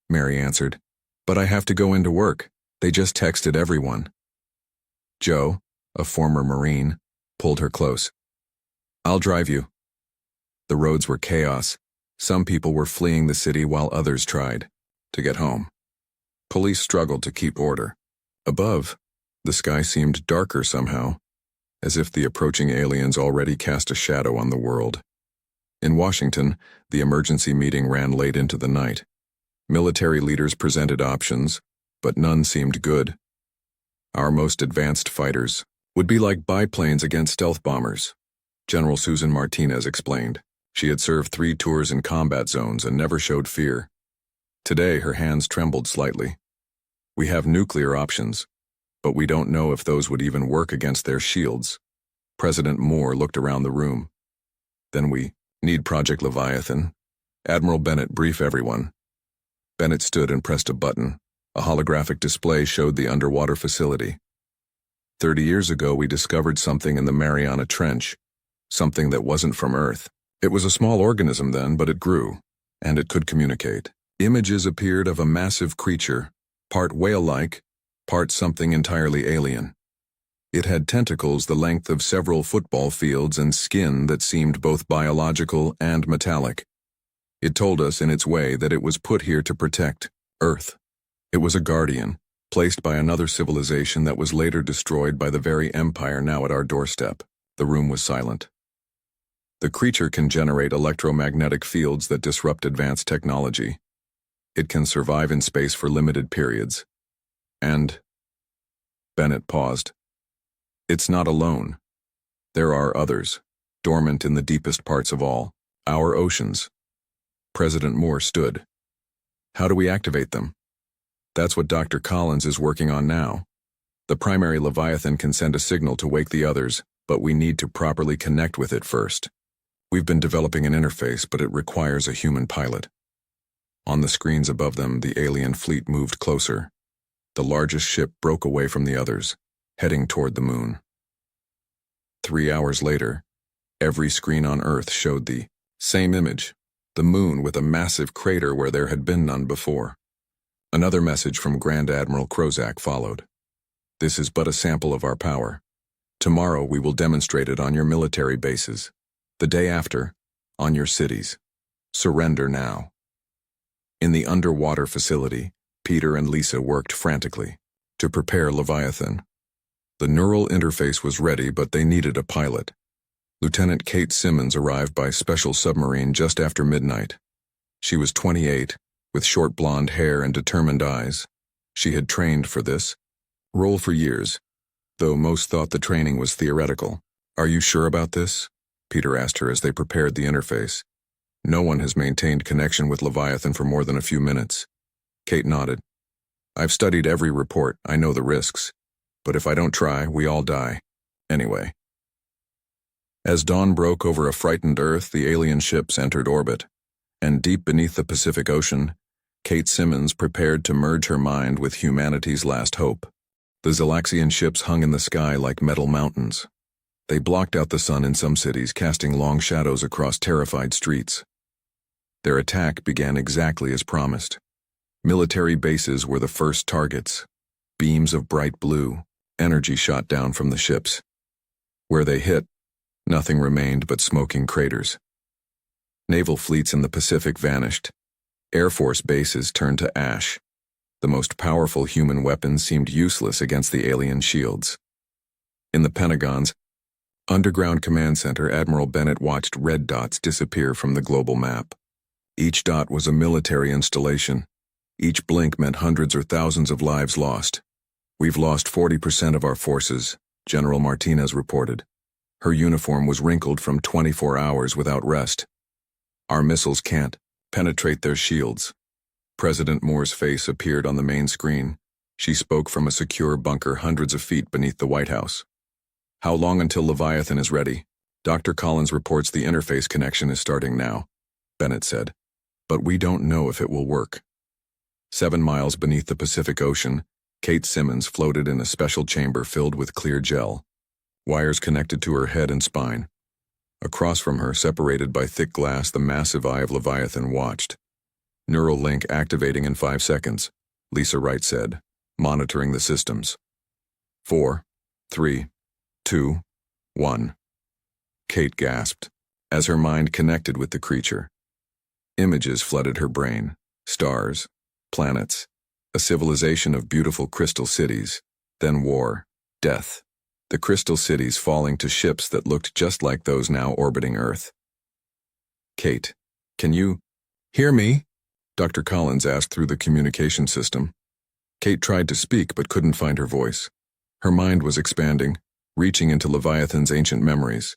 Speaker 2: Mary answered, "but I have to go into work. They just texted everyone." Joe, a former Marine, pulled her close. "I'll drive you." The roads were chaos. Some people were fleeing the city while others tried to get home. Police struggled to keep order. Above, the sky seemed darker somehow, as if the approaching aliens already cast a shadow on the world. In Washington, the emergency meeting ran late into the night. Military leaders presented options, but none seemed good. "Our most advanced fighters would be like biplanes against stealth bombers," General Susan Martinez explained. She had served 3 tours in combat zones and never showed fear. Today, her hands trembled slightly. "We have nuclear options, but we don't know if those would even work against their shields." President Moore looked around the room. "Then we need Project Leviathan. Admiral Bennett, brief everyone." Bennett stood and pressed a button. A holographic display showed the underwater facility. 30 years ago, we discovered something in the Mariana Trench, something that wasn't from Earth. It was a small organism then, but it grew, and it could communicate. Images appeared of a massive creature, part whale-like, part something entirely alien. It had tentacles the length of several football fields and skin that seemed both biological and metallic. It told us in its way that it was put here to protect Earth. It was a guardian, placed by another civilization that was later destroyed by the very empire now at our doorstep. The room was silent. "The creature can generate electromagnetic fields that disrupt advanced technology. It can survive in space for limited periods. And..." Bennett paused. "It's not alone. There are others, dormant in the deepest parts of all, our oceans." President Moore stood. "How do we activate them?" "That's what Dr. Collins is working on now. The primary Leviathan can send a signal to wake the others, but we need to properly connect with it first. We've been developing an interface, but it requires a human pilot." On the screens above them, the alien fleet moved closer. The largest ship broke away from the others, heading toward the moon. 3 hours later, Every screen on Earth showed the same image, the moon with a massive crater where there had been none before. Another message from Grand Admiral Crusade followed. This is but a sample of our power. Tomorrow we will demonstrate it on your military bases. The day after, on your cities. Surrender now. In the underwater facility, Peter and Lisa worked frantically to prepare Leviathan. The neural interface was ready, but they needed a pilot. Lieutenant Kate Simmons arrived by special submarine just after midnight. She was 28, with short blonde hair and determined eyes. She had trained for this role for years, though most thought the training was theoretical. "Are you sure about this?" Peter asked her as they prepared the interface. "No one has maintained connection with Leviathan for more than a few minutes." Kate nodded. "I've studied every report. I know the risks. But if I don't try, we all die. Anyway." As dawn broke over a frightened Earth, the alien ships entered orbit, and deep beneath the Pacific Ocean, Kate Simmons prepared to merge her mind with humanity's last hope. The Zelaxian ships hung in the sky like metal mountains. They blocked out the sun in some cities, casting long shadows across terrified streets. Their attack began exactly as promised. Military bases were the first targets. Beams of bright blue, energy shot down from the ships. Where they hit, nothing remained but smoking craters. Naval fleets in the Pacific vanished. Air Force bases turned to ash. The most powerful human weapons seemed useless against the alien shields. In the Pentagon's underground command center, Admiral Bennett watched red dots disappear from the global map. Each dot was a military installation. Each blink meant hundreds or thousands of lives lost. "We've lost 40% of our forces," General Martinez reported. Her uniform was wrinkled from 24 hours without rest. "Our missiles can't penetrate their shields." President Moore's face appeared on the main screen. She spoke from a secure bunker hundreds of feet beneath the White House. "How long until Leviathan is ready?" "Dr. Collins reports the interface connection is starting now," Bennett said. "But we don't know if it will work." 7 miles beneath the Pacific Ocean, Kate Simmons floated in a special chamber filled with clear gel. Wires connected to her head and spine. Across from her, separated by thick glass, the massive eye of Leviathan watched. "Neural link activating in 5 seconds, Lisa Wright said, monitoring the systems. 4, 3, 2, 1. Kate gasped as her mind connected with the creature. Images flooded her brain. Stars, planets, a civilization of beautiful crystal cities, then war, death. The crystal cities falling to ships that looked just like those now orbiting Earth. "Kate, can you hear me?" Dr. Collins asked through the communication system. Kate tried to speak but couldn't find her voice. Her mind was expanding, reaching into Leviathan's ancient memories.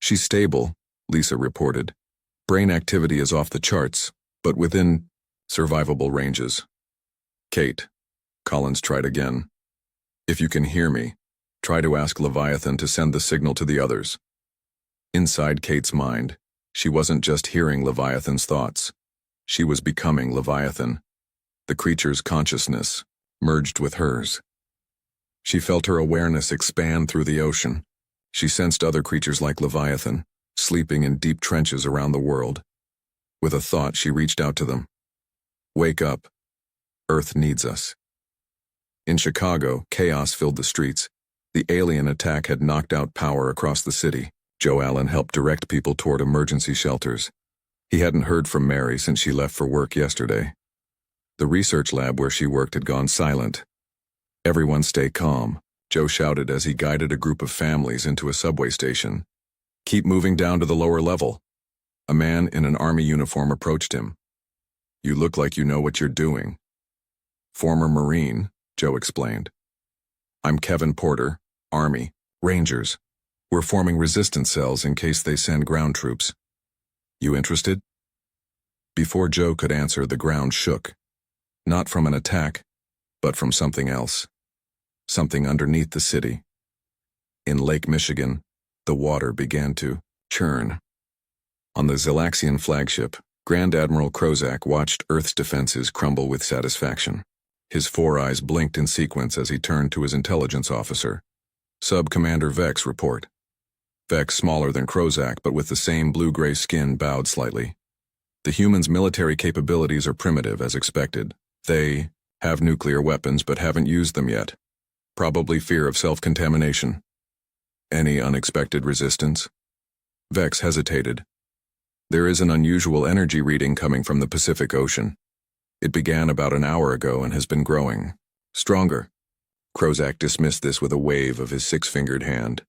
Speaker 2: "She's stable," Lisa reported. "Brain activity is off the charts, but within survivable ranges." "Kate," Collins tried again. "If you can hear me, try to ask Leviathan to send the signal to the others." Inside Kate's mind, she wasn't just hearing Leviathan's thoughts. She was becoming Leviathan. The creature's consciousness merged with hers. She felt her awareness expand through the ocean. She sensed other creatures like Leviathan, sleeping in deep trenches around the world. With a thought, she reached out to them. "Wake up. Earth needs us." In Chicago, chaos filled the streets. The alien attack had knocked out power across the city. Joe Allen helped direct people toward emergency shelters. He hadn't heard from Mary since she left for work yesterday. The research lab where she worked had gone silent. "Everyone stay calm," Joe shouted as he guided a group of families into a subway station. "Keep moving down to the lower level." A man in an army uniform approached him. "You look like you know what you're doing." "Former Marine," Joe explained. "I'm Kevin Porter, Army, Rangers. We're forming resistance cells in case they send ground troops. You interested?" Before Joe could answer, the ground shook. Not from an attack, but from something else. Something underneath the city. In Lake Michigan, the water began to churn. On the Zelaxian flagship, Grand Admiral Crusade watched Earth's defenses crumble with satisfaction. His 4 eyes blinked in sequence as he turned to his intelligence officer. "Sub-Commander Vex, report." Vex, smaller than Crozak but with the same blue-gray skin, bowed slightly. The humans' military capabilities are primitive, as expected. They have nuclear weapons but haven't used them yet. Probably fear of self-contamination. Any unexpected resistance? Vex hesitated. There is an unusual energy reading coming from the Pacific Ocean. It began about an hour ago and has been growing. Stronger. Crozak dismissed this with a wave of his six-fingered hand.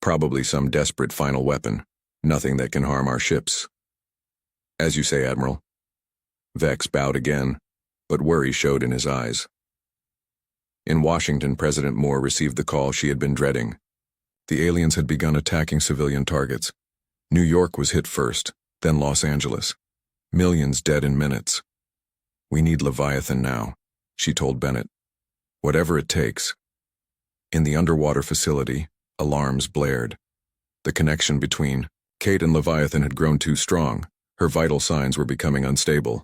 Speaker 2: Probably some desperate final weapon. Nothing that can harm our ships. As you say, Admiral. Vex bowed again, but worry showed in his eyes. In Washington, President Moore received the call she had been dreading. The aliens had begun attacking civilian targets. New York was hit first, then Los Angeles. Millions dead in minutes. We need Leviathan now, she told Bennett. Whatever it takes. In the underwater facility, alarms blared. The connection between Kate and Leviathan had grown too strong. Her vital signs were becoming unstable.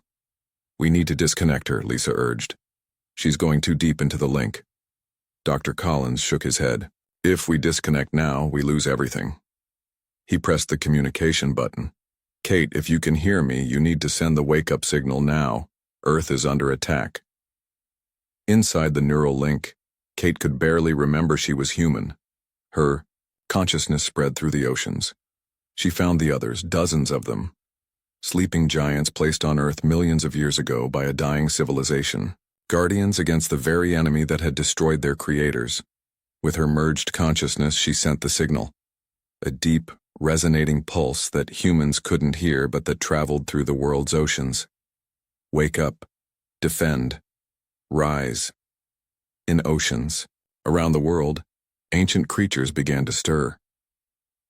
Speaker 2: We need to disconnect her, Lisa urged. She's going too deep into the link. Dr. Collins shook his head. If we disconnect now, we lose everything. He pressed the communication button. Kate, if you can hear me, you need to send the wake-up signal now. Earth is under attack. Inside the neural link, Kate could barely remember she was human. Her consciousness spread through the oceans. She found the others, dozens of them. Sleeping giants placed on Earth millions of years ago by a dying civilization. Guardians against the very enemy that had destroyed their creators. With her merged consciousness, she sent the signal. A deep, resonating pulse that humans couldn't hear but that traveled through the world's oceans. Wake up. Defend. Rise. In oceans, around the world, ancient creatures began to stir.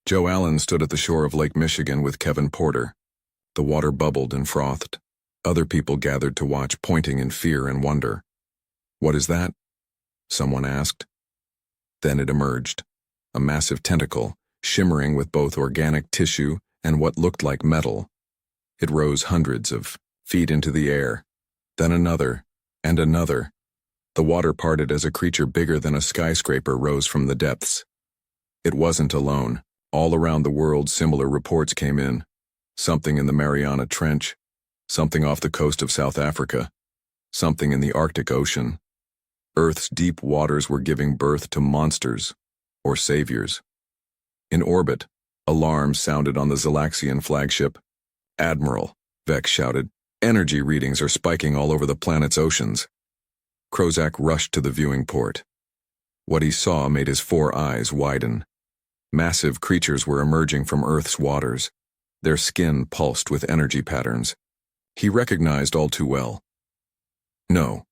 Speaker 2: Joe Allen stood at the shore of Lake Michigan with Kevin Porter. The water bubbled and frothed. Other people gathered to watch, pointing in fear and wonder. What is that? Someone asked. Then it emerged. A massive tentacle, shimmering with both organic tissue and what looked like metal. It rose hundreds of feet into the air. Then another, and another. The water parted as a creature bigger than a skyscraper rose from the depths. It wasn't alone. All around the world, similar reports came in. Something in the Mariana Trench, something off the coast of South Africa, something in the Arctic Ocean. Earth's deep waters were giving birth to monsters, or saviors. In orbit, alarms sounded on the Zalaxian flagship. Admiral, Vex shouted, energy readings are spiking all over the planet's oceans. Crozak rushed to the viewing port. What he saw made his four eyes widen. Massive creatures were emerging from Earth's waters. Their skin pulsed with energy patterns. He recognized all too well. No,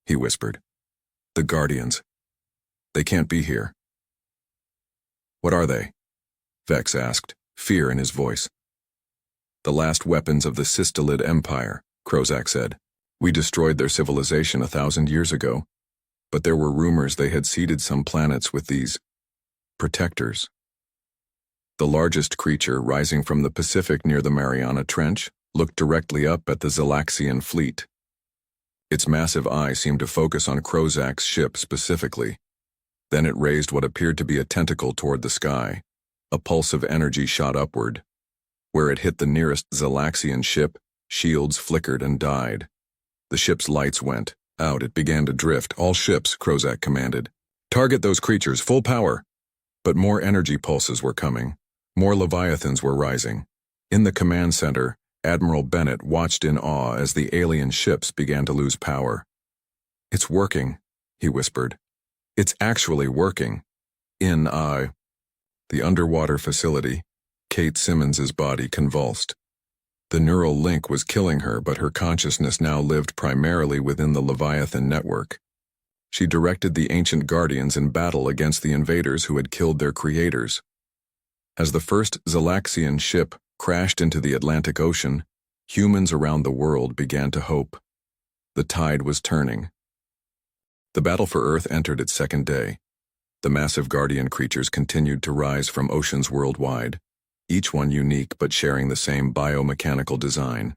Speaker 2: he whispered. The Guardians. They can't be here. What are they? Vex asked, fear in his voice. The last weapons of the Sistolid Empire, Crozak said. We destroyed their civilization 1,000 years ago, but there were rumors they had seeded some planets with these protectors. The largest creature, rising from the Pacific near the Mariana Trench, looked directly up at the Zalaxian fleet. Its massive eye seemed to focus on Crozak's ship specifically. Then it raised what appeared to be a tentacle toward the sky. A pulse of energy shot upward. Where it hit the nearest Zalaxian ship, shields flickered and died. The ship's lights went out. It began to drift. All ships, Crozak commanded. Target those creatures, full power. But more energy pulses were coming. More Leviathans were rising. In the command center, Admiral Bennett watched in awe as the alien ships began to lose power. It's working, he whispered. It's actually working. The underwater facility, Kate Simmons's body convulsed. The neural link was killing her, but her consciousness now lived primarily within the Leviathan network. She directed the ancient Guardians in battle against the invaders who had killed their creators. As the first Zalaxian ship crashed into the Atlantic Ocean, humans around the world began to hope. The tide was turning. The battle for Earth entered its second day. The massive Guardian creatures continued to rise from oceans worldwide, each one unique but sharing the same biomechanical design.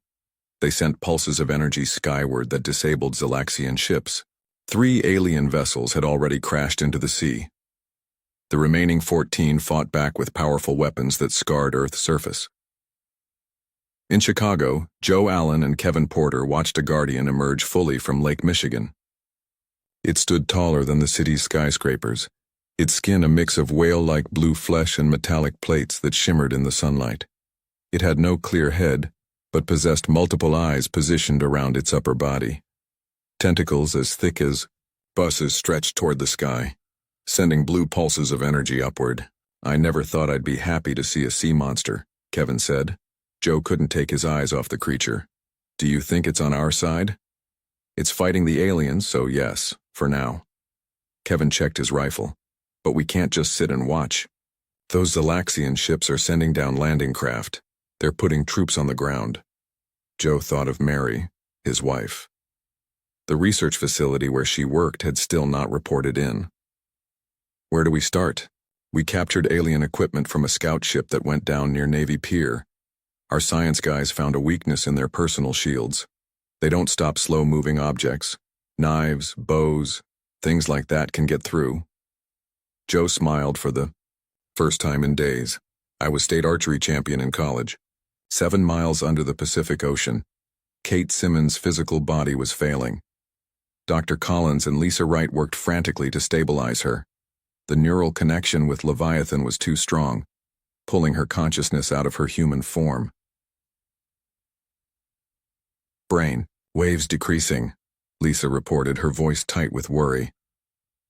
Speaker 2: They sent pulses of energy skyward that disabled Zalaxian ships. 3 alien vessels had already crashed into the sea. The remaining 14 fought back with powerful weapons that scarred Earth's surface. In Chicago, Joe Allen and Kevin Porter watched a Guardian emerge fully from Lake Michigan. It stood taller than the city's skyscrapers, its skin a mix of whale-like blue flesh and metallic plates that shimmered in the sunlight. It had no clear head, but possessed multiple eyes positioned around its upper body. Tentacles as thick as buses stretched toward the sky, sending blue pulses of energy upward. "I never thought I'd be happy to see a sea monster," Kevin said. Joe couldn't take his eyes off the creature. "Do you think it's on our side?" "It's fighting the aliens, so yes, for now." Kevin checked his rifle. "But we can't just sit and watch. Those Zalaxian ships are sending down landing craft. They're putting troops on the ground." Joe thought of Mary, his wife. The research facility where she worked had still not reported in. "Where do we start? We captured alien equipment from a scout ship that went down near Navy Pier. Our science guys found a weakness in their personal shields. They don't stop slow-moving objects. Knives, bows, things like that can get through." Joe smiled for the first time in days. "I was state archery champion in college. 7 miles under the Pacific Ocean. Kate Simmons' physical body was failing. Dr. Collins and Lisa Wright worked frantically to stabilize her. The neural connection with Leviathan was too strong, pulling her consciousness out of her human form. Brain waves decreasing, Lisa reported, her voice tight with worry.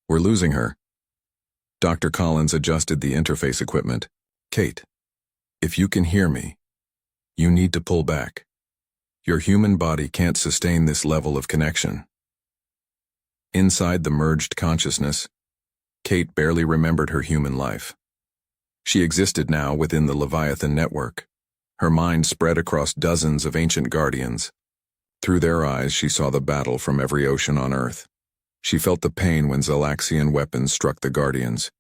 Speaker 2: "We're losing her." Dr. Collins adjusted the interface equipment. "Kate, if you can hear me, you need to pull back. Your human body can't sustain this level of connection." Inside the merged consciousness, Kate barely remembered her human life. She existed now within the Leviathan network, her mind spread across dozens of ancient guardians. Through their eyes, she saw the battle from every ocean on Earth. She felt the pain when Zalaxian weapons struck the Guardians.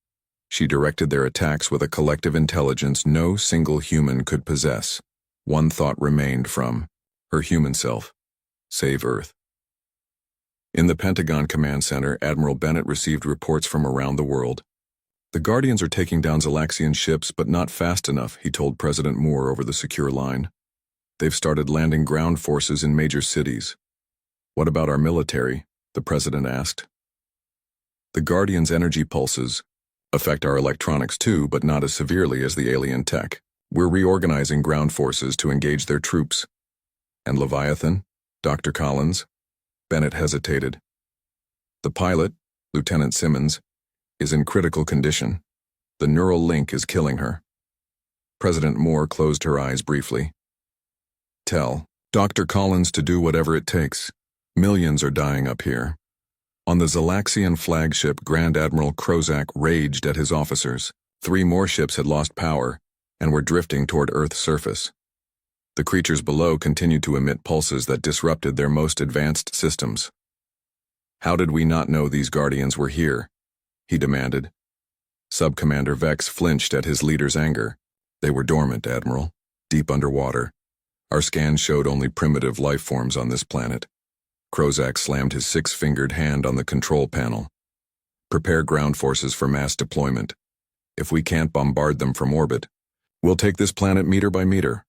Speaker 2: She directed their attacks with a collective intelligence no single human could possess. One thought remained from her human self: save Earth. In the Pentagon Command Center, Admiral Bennett received reports from around the world. "The Guardians are taking down Zalaxian ships, but not fast enough," he told President Moore over the secure line. "They've started landing ground forces in major cities." "What about our military?" the president asked. "The Guardians' energy pulses affect our electronics too, but not as severely as the alien tech. We're reorganizing ground forces to engage their troops." "And Leviathan?" Dr. Collins. Bennett hesitated. "The pilot, Lieutenant Simmons, is in critical condition. The neural link is killing her." President Moore closed her eyes briefly. "Tell Dr. Collins to do whatever it takes. Millions are dying up here." On the Zalaxian flagship, Grand Admiral Crusade raged at his officers. 3 more ships had lost power and were drifting toward Earth's surface. The creatures below continued to emit pulses that disrupted their most advanced systems. "How did we not know these Guardians were here?" he demanded. Sub-Commander Vex flinched at his leader's anger. "They were dormant, Admiral, deep underwater. Our scans showed only primitive life forms on this planet." Crozak slammed his 6-fingered hand on the control panel. "Prepare ground forces for mass deployment. If we can't bombard them from orbit, we'll take this planet meter by meter."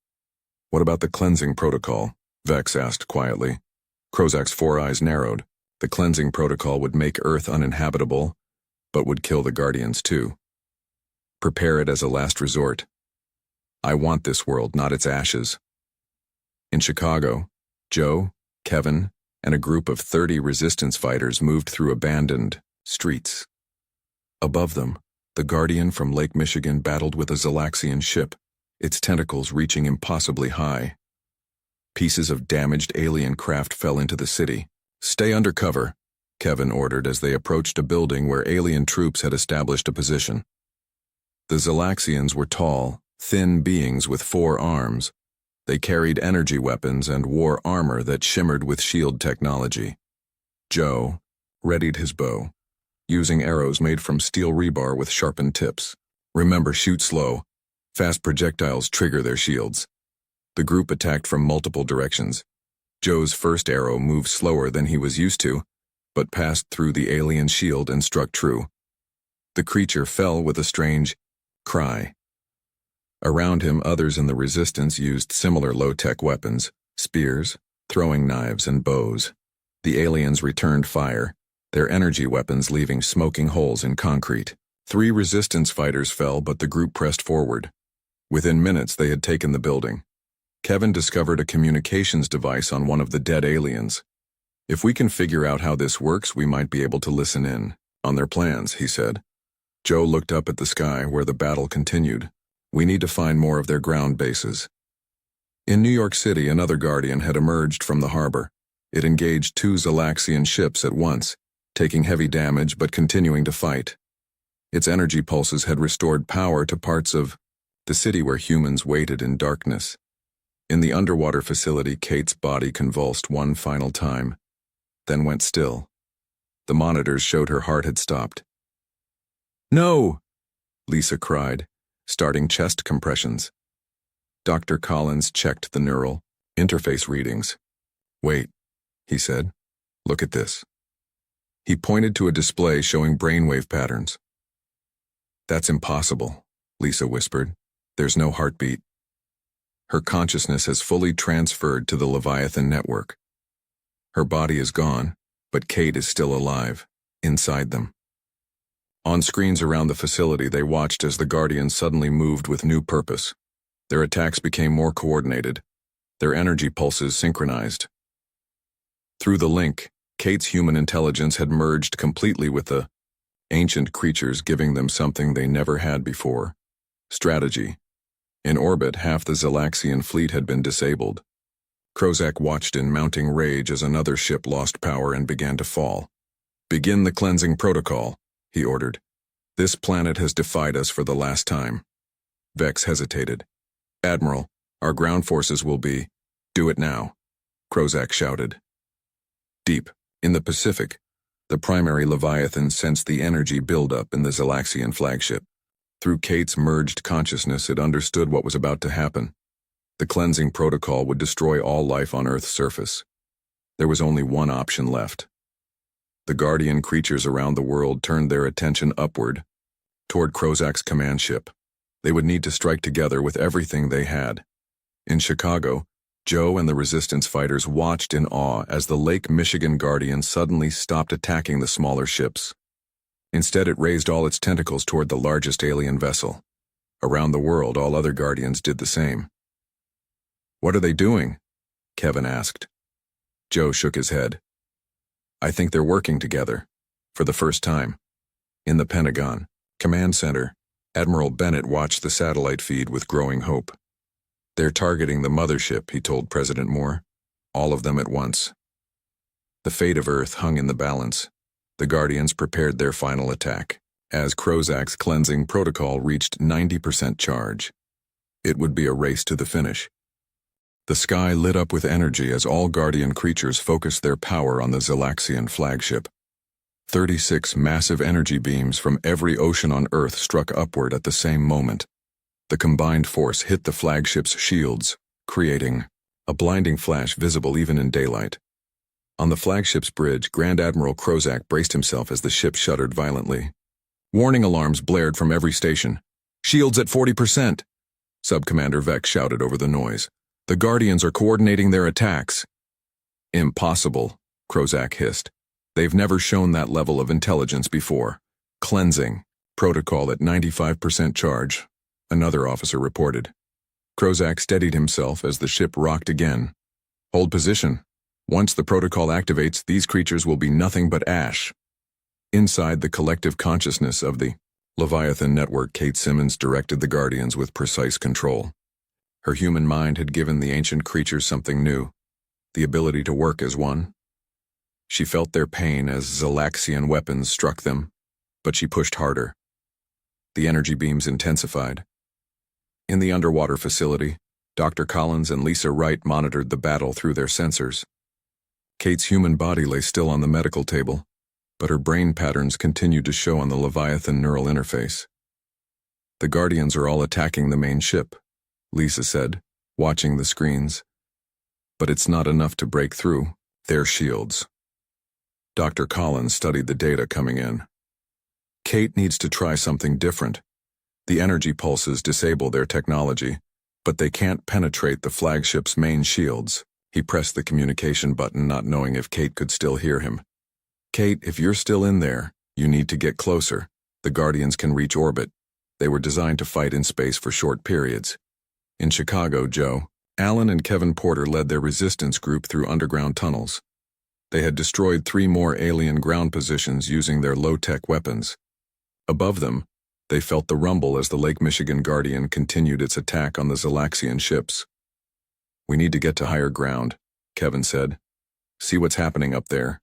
Speaker 2: "What about the cleansing protocol?" Vex asked quietly. Crozak's 4 eyes narrowed. "The cleansing protocol would make Earth uninhabitable, but would kill the Guardians too. Prepare it as a last resort. I want this world, not its ashes." In Chicago, Joe, Kevin, and a group of 30 resistance fighters moved through abandoned streets. Above them, the Guardian from Lake Michigan battled with a Zalaxian ship, its tentacles reaching impossibly high. Pieces of damaged alien craft fell into the city. "Stay under cover," Kevin ordered as they approached a building where alien troops had established a position. The Zalaxians were tall, thin beings with 4 arms. They carried energy weapons and wore armor that shimmered with shield technology. Joe readied his bow, using arrows made from steel rebar with sharpened tips. "Remember, shoot slow. Fast projectiles trigger their shields." The group attacked from multiple directions. Joe's first arrow moved slower than he was used to, but passed through the alien shield and struck true. The creature fell with a strange cry. Around him, others in the resistance used similar low-tech weapons, spears, throwing knives, and bows. The aliens returned fire, their energy weapons leaving smoking holes in concrete. 3 resistance fighters fell, but the group pressed forward. Within minutes, they had taken the building. Kevin discovered a communications device on one of the dead aliens. "If we can figure out how this works, we might be able to listen in on their plans," he said. Joe looked up at the sky where the battle continued. "We need to find more of their ground bases." In New York City, another Guardian had emerged from the harbor. It engaged 2 Zalaxian ships at once, taking heavy damage but continuing to fight. Its energy pulses had restored power to parts of the city where humans waited in darkness. In the underwater facility, Kate's body convulsed one final time, then went still. The monitors showed her heart had stopped. "No!" Lisa cried, starting chest compressions. Dr. Collins checked the neural interface readings. "Wait," he said. "Look at this." He pointed to a display showing brainwave patterns. "That's impossible," Lisa whispered. "There's no heartbeat." Her consciousness has fully transferred to the Leviathan network. Her body is gone, but Kate is still alive, inside them. On screens around the facility, they watched as the Guardians suddenly moved with new purpose. Their attacks became more coordinated, their energy pulses synchronized. Through the link, Kate's human intelligence had merged completely with the ancient creatures, giving them something they never had before: strategy. In orbit, half the Zalaxian fleet had been disabled. Crusade watched in mounting rage as another ship lost power and began to fall. "Begin the cleansing protocol," he ordered. "This planet has defied us for the last time." Vex hesitated. "Admiral, our ground forces will be—" "Do it now," Crusade shouted. Deep, in the Pacific, the primary Leviathan sensed the energy buildup in the Zalaxian flagship. Through Kate's merged consciousness, it understood what was about to happen. The cleansing protocol would destroy all life on Earth's surface. There was only one option left. The Guardian creatures around the world turned their attention upward, toward Crusade's command ship. They would need to strike together with everything they had. In Chicago, Joe and the resistance fighters watched in awe as the Lake Michigan Guardian suddenly stopped attacking the smaller ships. Instead, it raised all its tentacles toward the largest alien vessel. Around the world, all other Guardians did the same. "What are they doing?" Kevin asked. Joe shook his head. "I think they're working together, for the first time." In the Pentagon Command Center, Admiral Bennett watched the satellite feed with growing hope. "They're targeting the mothership," he told President Moore. "All of them at once." The fate of Earth hung in the balance. The Guardians prepared their final attack, as Crusade's cleansing protocol reached 90% charge. It would be a race to the finish. The sky lit up with energy as all Guardian creatures focused their power on the Zalaxian flagship. 36 massive energy beams from every ocean on Earth struck upward at the same moment. The combined force hit the flagship's shields, creating a blinding flash visible even in daylight. On the flagship's bridge, Grand Admiral Crusade braced himself as the ship shuddered violently. Warning alarms blared from every station. "Shields at 40%! Subcommander Vex shouted over the noise. "The Guardians are coordinating their attacks." "Impossible," Crusade hissed. "They've never shown that level of intelligence before." "Cleansing protocol at 95% charge," another officer reported. Crusade steadied himself as the ship rocked again. "Hold position. Once the protocol activates, these creatures will be nothing but ash." Inside the collective consciousness of the Leviathan network, Kate Simmons directed the Guardians with precise control. Her human mind had given the ancient creatures something new, the ability to work as one. She felt their pain as Zalaxian weapons struck them, but she pushed harder. The energy beams intensified. In the underwater facility, Dr. Collins and Lisa Wright monitored the battle through their sensors. Kate's human body lay still on the medical table, but her brain patterns continued to show on the Leviathan neural interface. "The Guardians are all attacking the main ship," Lisa said, watching the screens. "But it's not enough to break through their shields." Dr. Collins studied the data coming in. Kate needs to try something different. The energy pulses disable their technology, but they can't penetrate the flagship's main shields. He pressed the communication button, not knowing if Kate could still hear him. Kate, if you're still in there, you need to get closer. The Guardians can reach orbit. They were designed to fight in space for short periods. In Chicago, Joe, Alan and Kevin Porter led their resistance group through underground tunnels. They had destroyed 3 more alien ground positions using their low-tech weapons. Above them, they felt the rumble as the Lake Michigan Guardian continued its attack on the Zalaxian ships. "We need to get to higher ground," Kevin said. "See what's happening up there."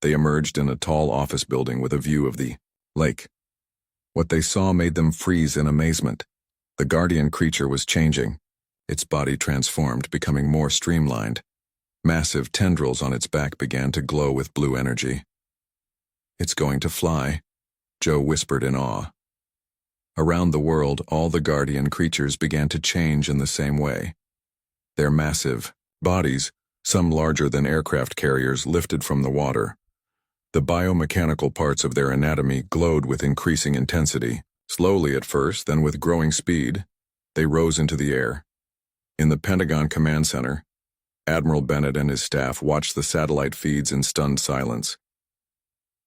Speaker 2: They emerged in a tall office building with a view of the lake. What they saw made them freeze in amazement. The Guardian creature was changing. Its body transformed, becoming more streamlined. Massive tendrils on its back began to glow with blue energy. "It's going to fly," Joe whispered in awe. Around the world, all the Guardian creatures began to change in the same way. Their massive bodies, some larger than aircraft carriers, lifted from the water. The biomechanical parts of their anatomy glowed with increasing intensity. Slowly at first, then with growing speed, they rose into the air. In the Pentagon Command Center, Admiral Bennett and his staff watched the satellite feeds in stunned silence.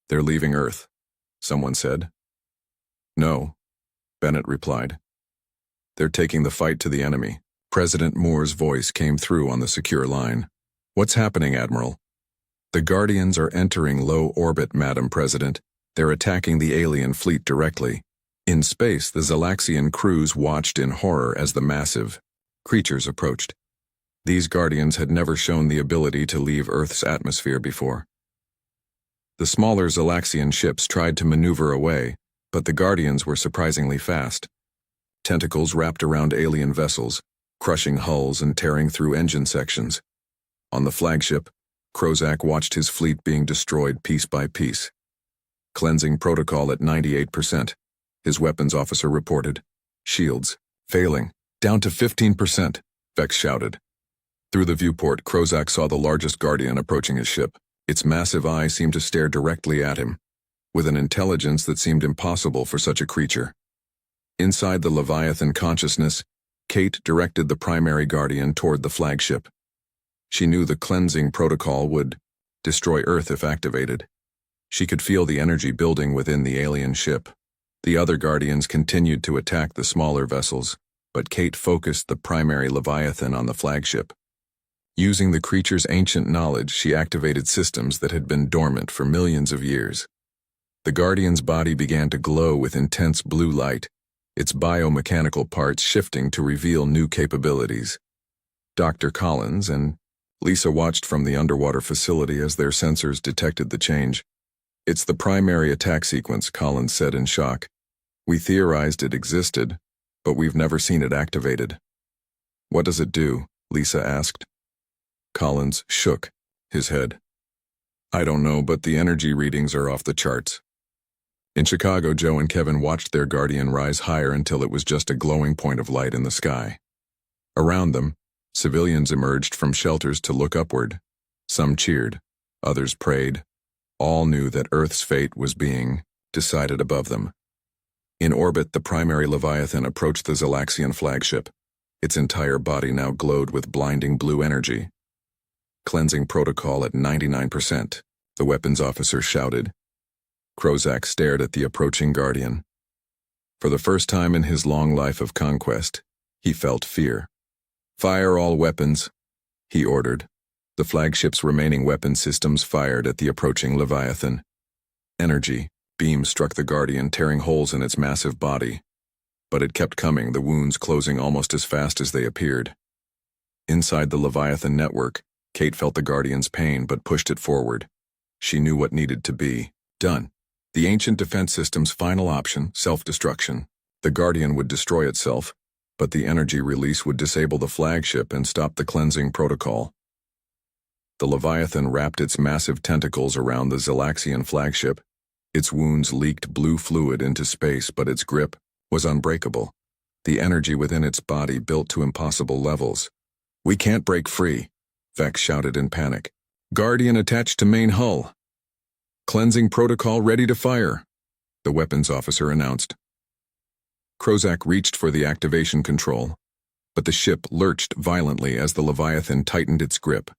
Speaker 2: "They're leaving Earth," someone said. "No," Bennett replied. "They're taking the fight to the enemy." President Moore's voice came through on the secure line. "What's happening, Admiral?" "The Guardians are entering low orbit, Madam President. They're attacking the alien fleet directly." In space, the Zalaxian crews watched in horror as the massive creatures approached. These Guardians had never shown the ability to leave Earth's atmosphere before. The smaller Zalaxian ships tried to maneuver away, but the Guardians were surprisingly fast. Tentacles wrapped around alien vessels, crushing hulls and tearing through engine sections. On the flagship, Crusade watched his fleet being destroyed piece by piece. "Cleansing protocol at 98%, his weapons officer reported. "Shields, failing, down to 15%, Vex shouted. Through the viewport, Crusade saw the largest Guardian approaching his ship. Its massive eye seemed to stare directly at him, with an intelligence that seemed impossible for such a creature. Inside the Leviathan consciousness, Kate directed the primary Guardian toward the flagship. She knew the cleansing protocol would destroy Earth if activated. She could feel the energy building within the alien ship. The other Guardians continued to attack the smaller vessels, but Kate focused the primary Leviathan on the flagship. Using the creature's ancient knowledge, she activated systems that had been dormant for millions of years. The Guardian's body began to glow with intense blue light, its biomechanical parts shifting to reveal new capabilities. Dr. Collins and Lisa watched from the underwater facility as their sensors detected the change. "It's the primary attack sequence," Collins said in shock. "We theorized it existed, but we've never seen it activated." "What does it do?" Lisa asked. Collins shook his head. "I don't know, but the energy readings are off the charts." In Chicago, Joe and Kevin watched their Guardian rise higher until it was just a glowing point of light in the sky. Around them, civilians emerged from shelters to look upward. Some cheered, others prayed. All knew that Earth's fate was being decided above them. In orbit, the primary Leviathan approached the Zalaxian flagship. Its entire body now glowed with blinding blue energy. "Cleansing protocol at 99%, the weapons officer shouted. Crusade stared at the approaching Guardian. For the first time in his long life of conquest, he felt fear. "Fire all weapons," he ordered. The flagship's remaining weapon systems fired at the approaching Leviathan. Energy beams struck the Guardian, tearing holes in its massive body. But it kept coming, the wounds closing almost as fast as they appeared. Inside the Leviathan network, Kate felt the Guardian's pain but pushed it forward. She knew what needed to be done. The ancient defense system's final option, self-destruction. The Guardian would destroy itself, but the energy release would disable the flagship and stop the cleansing protocol. The Leviathan wrapped its massive tentacles around the Zalaxian flagship. Its wounds leaked blue fluid into space, but its grip was unbreakable. The energy within its body built to impossible levels. "We can't break free," Vex shouted in panic. "Guardian attached to main hull. Cleansing protocol ready to fire." the weapons officer announced. Crusade reached for the activation control, but the ship lurched violently as the Leviathan tightened its grip.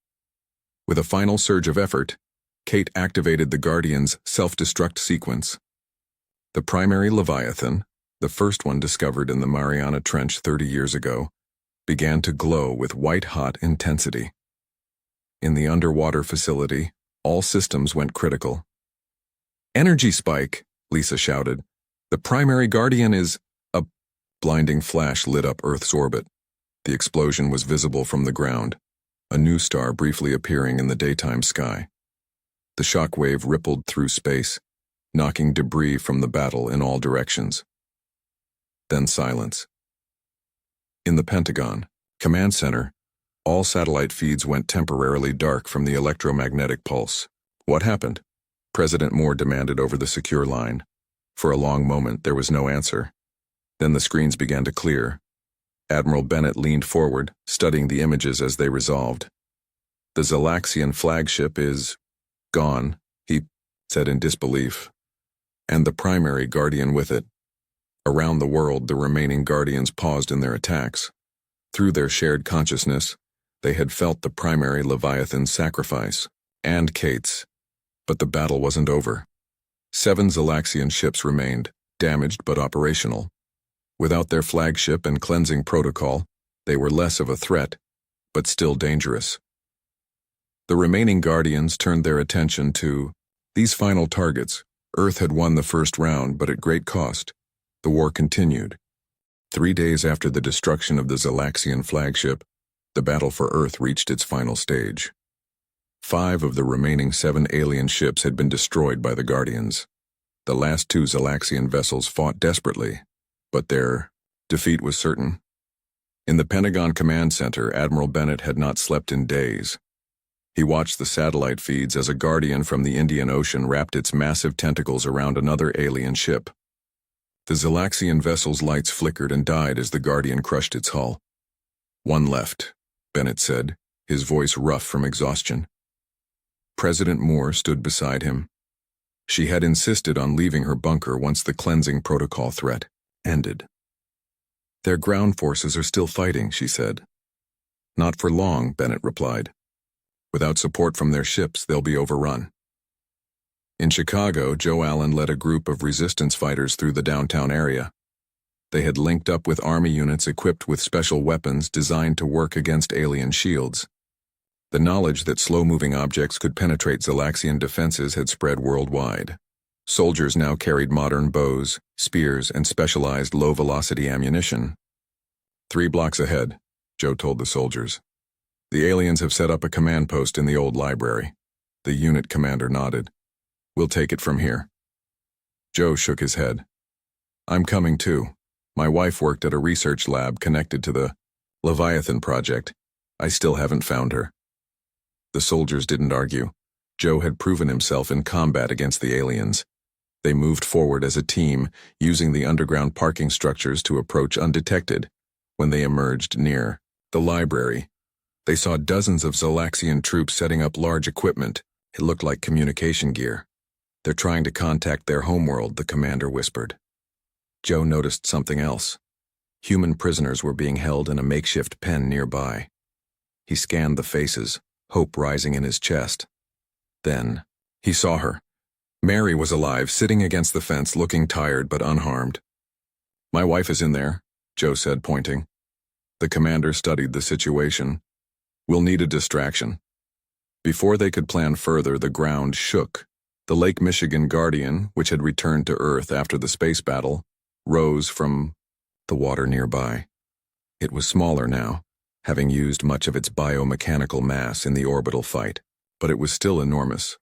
Speaker 2: With a final surge of effort, Kate activated the Guardian's self-destruct sequence. The primary Leviathan, the first one discovered in the Mariana Trench 30 years ago, began to glow with white-hot intensity. In the underwater facility, all systems went critical. "Energy spike," Lisa shouted. "The primary Guardian is—" A blinding flash lit up Earth's orbit. The explosion was visible from the ground, a new star briefly appearing in the daytime sky. The shockwave rippled through space, knocking debris from the battle in all directions. Then silence. In the Pentagon command center, all satellite feeds went temporarily dark from the electromagnetic pulse. "What happened?" President Moore demanded over the secure line. For a long moment, there was no answer. Then the screens began to clear. Admiral Bennett leaned forward, studying the images as they resolved. "The Zalaxian flagship is gone," he said in disbelief. "And the primary Guardian with it." Around the world, the remaining Guardians paused in their attacks. Through their shared consciousness, they had felt the primary Leviathan's sacrifice, and Kate's. But the battle wasn't over. 7 Zalaxian ships remained, damaged but operational. Without their flagship and cleansing protocol, they were less of a threat, but still dangerous. The remaining Guardians turned their attention to these final targets. Earth had won the first round, but at great cost. The war continued. 3 days after the destruction of the Zalaxian flagship, the battle for Earth reached its final stage. 5 of the remaining 7 alien ships had been destroyed by the Guardians. The last 2 Zalaxian vessels fought desperately, but their defeat was certain. In the Pentagon Command Center, Admiral Bennett had not slept in days. He watched the satellite feeds as a Guardian from the Indian Ocean wrapped its massive tentacles around another alien ship. The Zalaxian vessel's lights flickered and died as the Guardian crushed its hull. "One left," Bennett said, his voice rough from exhaustion. President Moore stood beside him. She had insisted on leaving her bunker once the cleansing protocol threat ended. "Their ground forces are still fighting," she said. "Not for long," Bennett replied. "Without support from their ships, they'll be overrun." In Chicago, Joe Allen led a group of resistance fighters through the downtown area. They had linked up with Army units equipped with special weapons designed to work against alien shields. The knowledge that slow-moving objects could penetrate Zalaxian defenses had spread worldwide. Soldiers now carried modern bows, spears, and specialized low-velocity ammunition. 3 blocks ahead, Joe told the soldiers. "The aliens have set up a command post in the old library." The unit commander nodded. "We'll take it from here." Joe shook his head. "I'm coming too. My wife worked at a research lab connected to the Leviathan project. I still haven't found her." The soldiers didn't argue. Joe had proven himself in combat against the aliens. They moved forward as a team, using the underground parking structures to approach undetected. When they emerged near the library, they saw dozens of Zalaxian troops setting up large equipment. It looked like communication gear. "They're trying to contact their homeworld," the commander whispered. Joe noticed something else. Human prisoners were being held in a makeshift pen nearby. He scanned the faces, hope rising in his chest. Then, he saw her. Mary was alive, sitting against the fence, looking tired but unharmed. "My wife is in there," Joe said, pointing. The commander studied the situation. "We'll need a distraction." Before they could plan further, the ground shook. The Lake Michigan Guardian, which had returned to Earth after the space battle, rose from the water nearby. It was smaller now, having used much of its biomechanical mass in the orbital fight, but it was still enormous,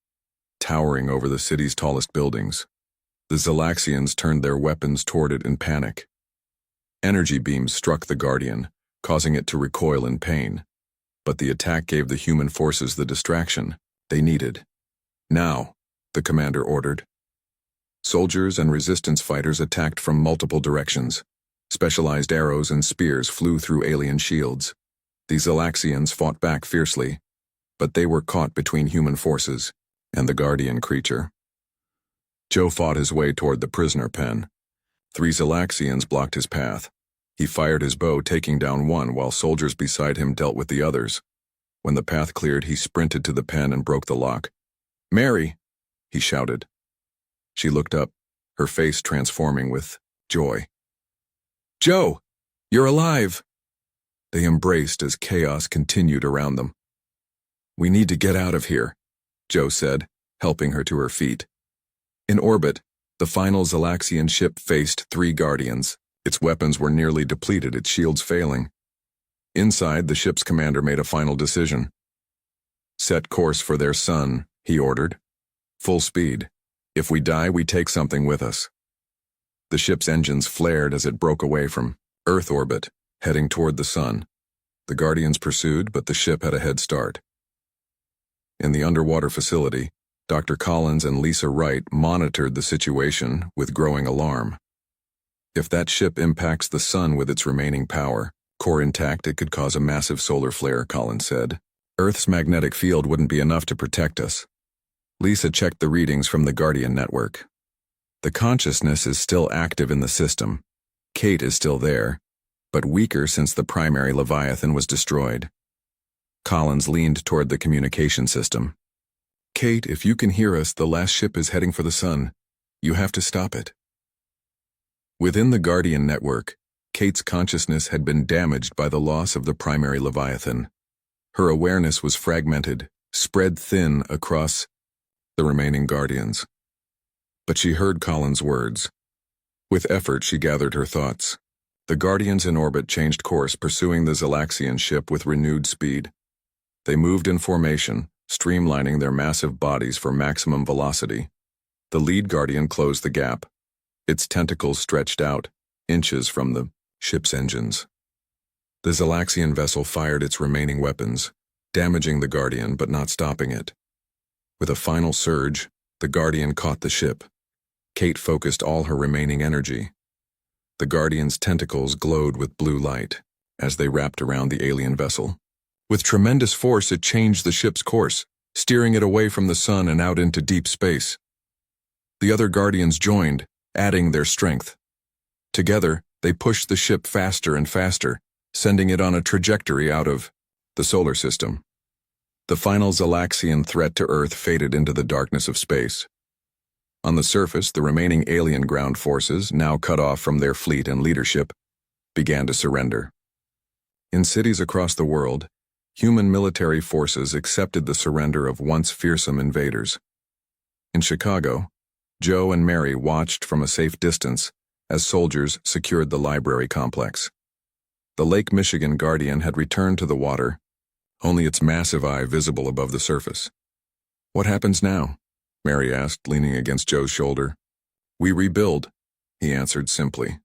Speaker 2: towering over the city's tallest buildings. The Zalaxians turned their weapons toward it in panic. Energy beams struck the Guardian, causing it to recoil in pain. But the attack gave the human forces the distraction they needed. "Now," the commander ordered. Soldiers and resistance fighters attacked from multiple directions. Specialized arrows and spears flew through alien shields. The Zalaxians fought back fiercely, but they were caught between human forces and the Guardian creature. Joe fought his way toward the prisoner pen. 3 Zalaxians blocked his path. He fired his bow, taking down one, while soldiers beside him dealt with the others. When the path cleared, he sprinted to the pen and broke the lock. "Mary!" he shouted. She looked up, her face transforming with joy. "Joe! You're alive!" They embraced as chaos continued around them. "We need to get out of here," Joe said, helping her to her feet. In orbit, the final Zalaxian ship faced 3 Guardians. Its weapons were nearly depleted, its shields failing. Inside, the ship's commander made a final decision. "Set course for their sun," he ordered. "Full speed. If we die, we take something with us." The ship's engines flared as it broke away from Earth orbit, heading toward the sun. The Guardians pursued, but the ship had a head start. In the underwater facility, Dr. Collins and Lisa Wright monitored the situation with growing alarm. If that ship impacts the sun with its remaining power, core intact, it could cause a massive solar flare, Collins said. Earth's magnetic field wouldn't be enough to protect us. Lisa checked the readings from the Guardian network. The consciousness is still active in the system. Kate is still there, but weaker since the primary Leviathan was destroyed. Collins leaned toward the communication system. "Kate, if you can hear us, the last ship is heading for the sun. You have to stop it." Within the Guardian network, Kate's consciousness had been damaged by the loss of the primary Leviathan. Her awareness was fragmented, spread thin across the remaining Guardians. But she heard Collins' words. With effort, she gathered her thoughts. The Guardians in orbit changed course, pursuing the Zalaxian ship with renewed speed. They moved in formation, streamlining their massive bodies for maximum velocity. The lead Guardian closed the gap. Its tentacles stretched out, inches from the ship's engines. The Zalaxian vessel fired its remaining weapons, damaging the Guardian but not stopping it. With a final surge, the Guardian caught the ship. Kate focused all her remaining energy. The Guardian's tentacles glowed with blue light as they wrapped around the alien vessel. With tremendous force, it changed the ship's course, steering it away from the sun and out into deep space. The other Guardians joined, adding their strength. Together, they pushed the ship faster and faster, sending it on a trajectory out of the solar system. The final Zalaxian threat to Earth faded into the darkness of space. On the surface, the remaining alien ground forces, now cut off from their fleet and leadership, began to surrender. In cities across the world, human military forces accepted the surrender of once fearsome invaders. In Chicago, Joe and Mary watched from a safe distance as soldiers secured the library complex. The Lake Michigan Guardian had returned to the water, only its massive eye visible above the surface. "What happens now?" Mary asked, leaning against Joe's shoulder. "We rebuild," he answered simply.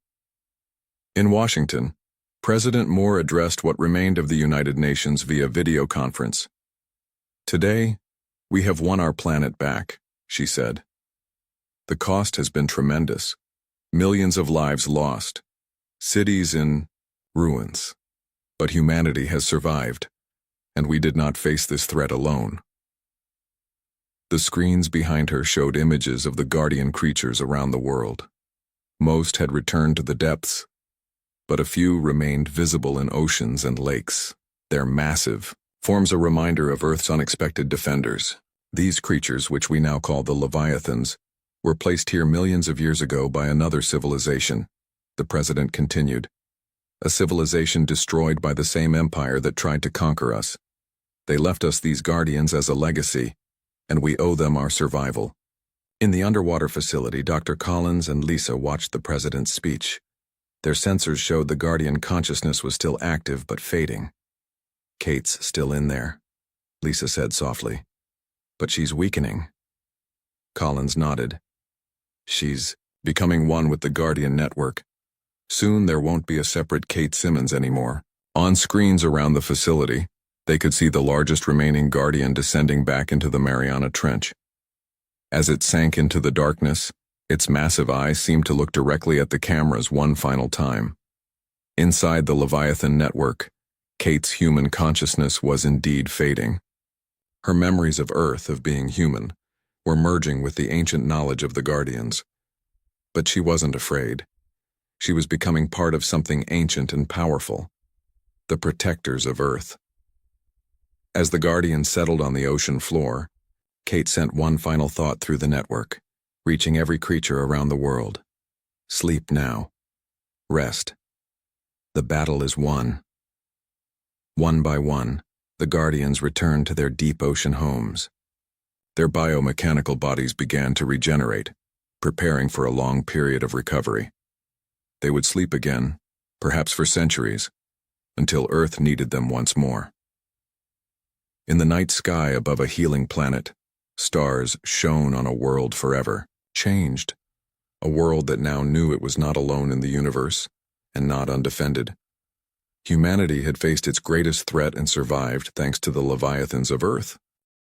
Speaker 2: In Washington, President Moore addressed what remained of the United Nations via video conference. "Today, we have won our planet back," she said. "The cost has been tremendous. Millions of lives lost, cities in ruins. But humanity has survived, and we did not face this threat alone." The screens behind her showed images of the Guardian creatures around the world. Most had returned to the depths, but a few remained visible in oceans and lakes. Their massive forms a reminder of Earth's unexpected defenders. These creatures, which we now call the Leviathans, were placed here millions of years ago by another civilization, the president continued. A civilization destroyed by the same empire that tried to conquer us. They left us these Guardians as a legacy, and we owe them our survival. In the underwater facility, Dr. Collins and Lisa watched the president's speech. Their sensors showed the Guardian consciousness was still active but fading. "Kate's still in there," Lisa said softly. "But she's weakening." Collins nodded. "She's becoming one with the Guardian network. Soon there won't be a separate Kate Simmons anymore." On screens around the facility, they could see the largest remaining Guardian descending back into the Mariana Trench. As it sank into the darkness, its massive eyes seemed to look directly at the cameras one final time. Inside the Leviathan network, Kate's human consciousness was indeed fading. Her memories of Earth, of being human, were merging with the ancient knowledge of the Guardians. But she wasn't afraid. She was becoming part of something ancient and powerful, the protectors of Earth. As the Guardians settled on the ocean floor, Kate sent one final thought through the network, reaching every creature around the world. Sleep now. Rest. The battle is won. One by one, the Guardians returned to their deep ocean homes. Their biomechanical bodies began to regenerate, preparing for a long period of recovery. They would sleep again, perhaps for centuries, until Earth needed them once more. In the night sky above a healing planet, stars shone on a world forever, changed, a world that now knew it was not alone in the universe and not undefended. Humanity had faced its greatest threat and survived thanks to the Leviathans of Earth,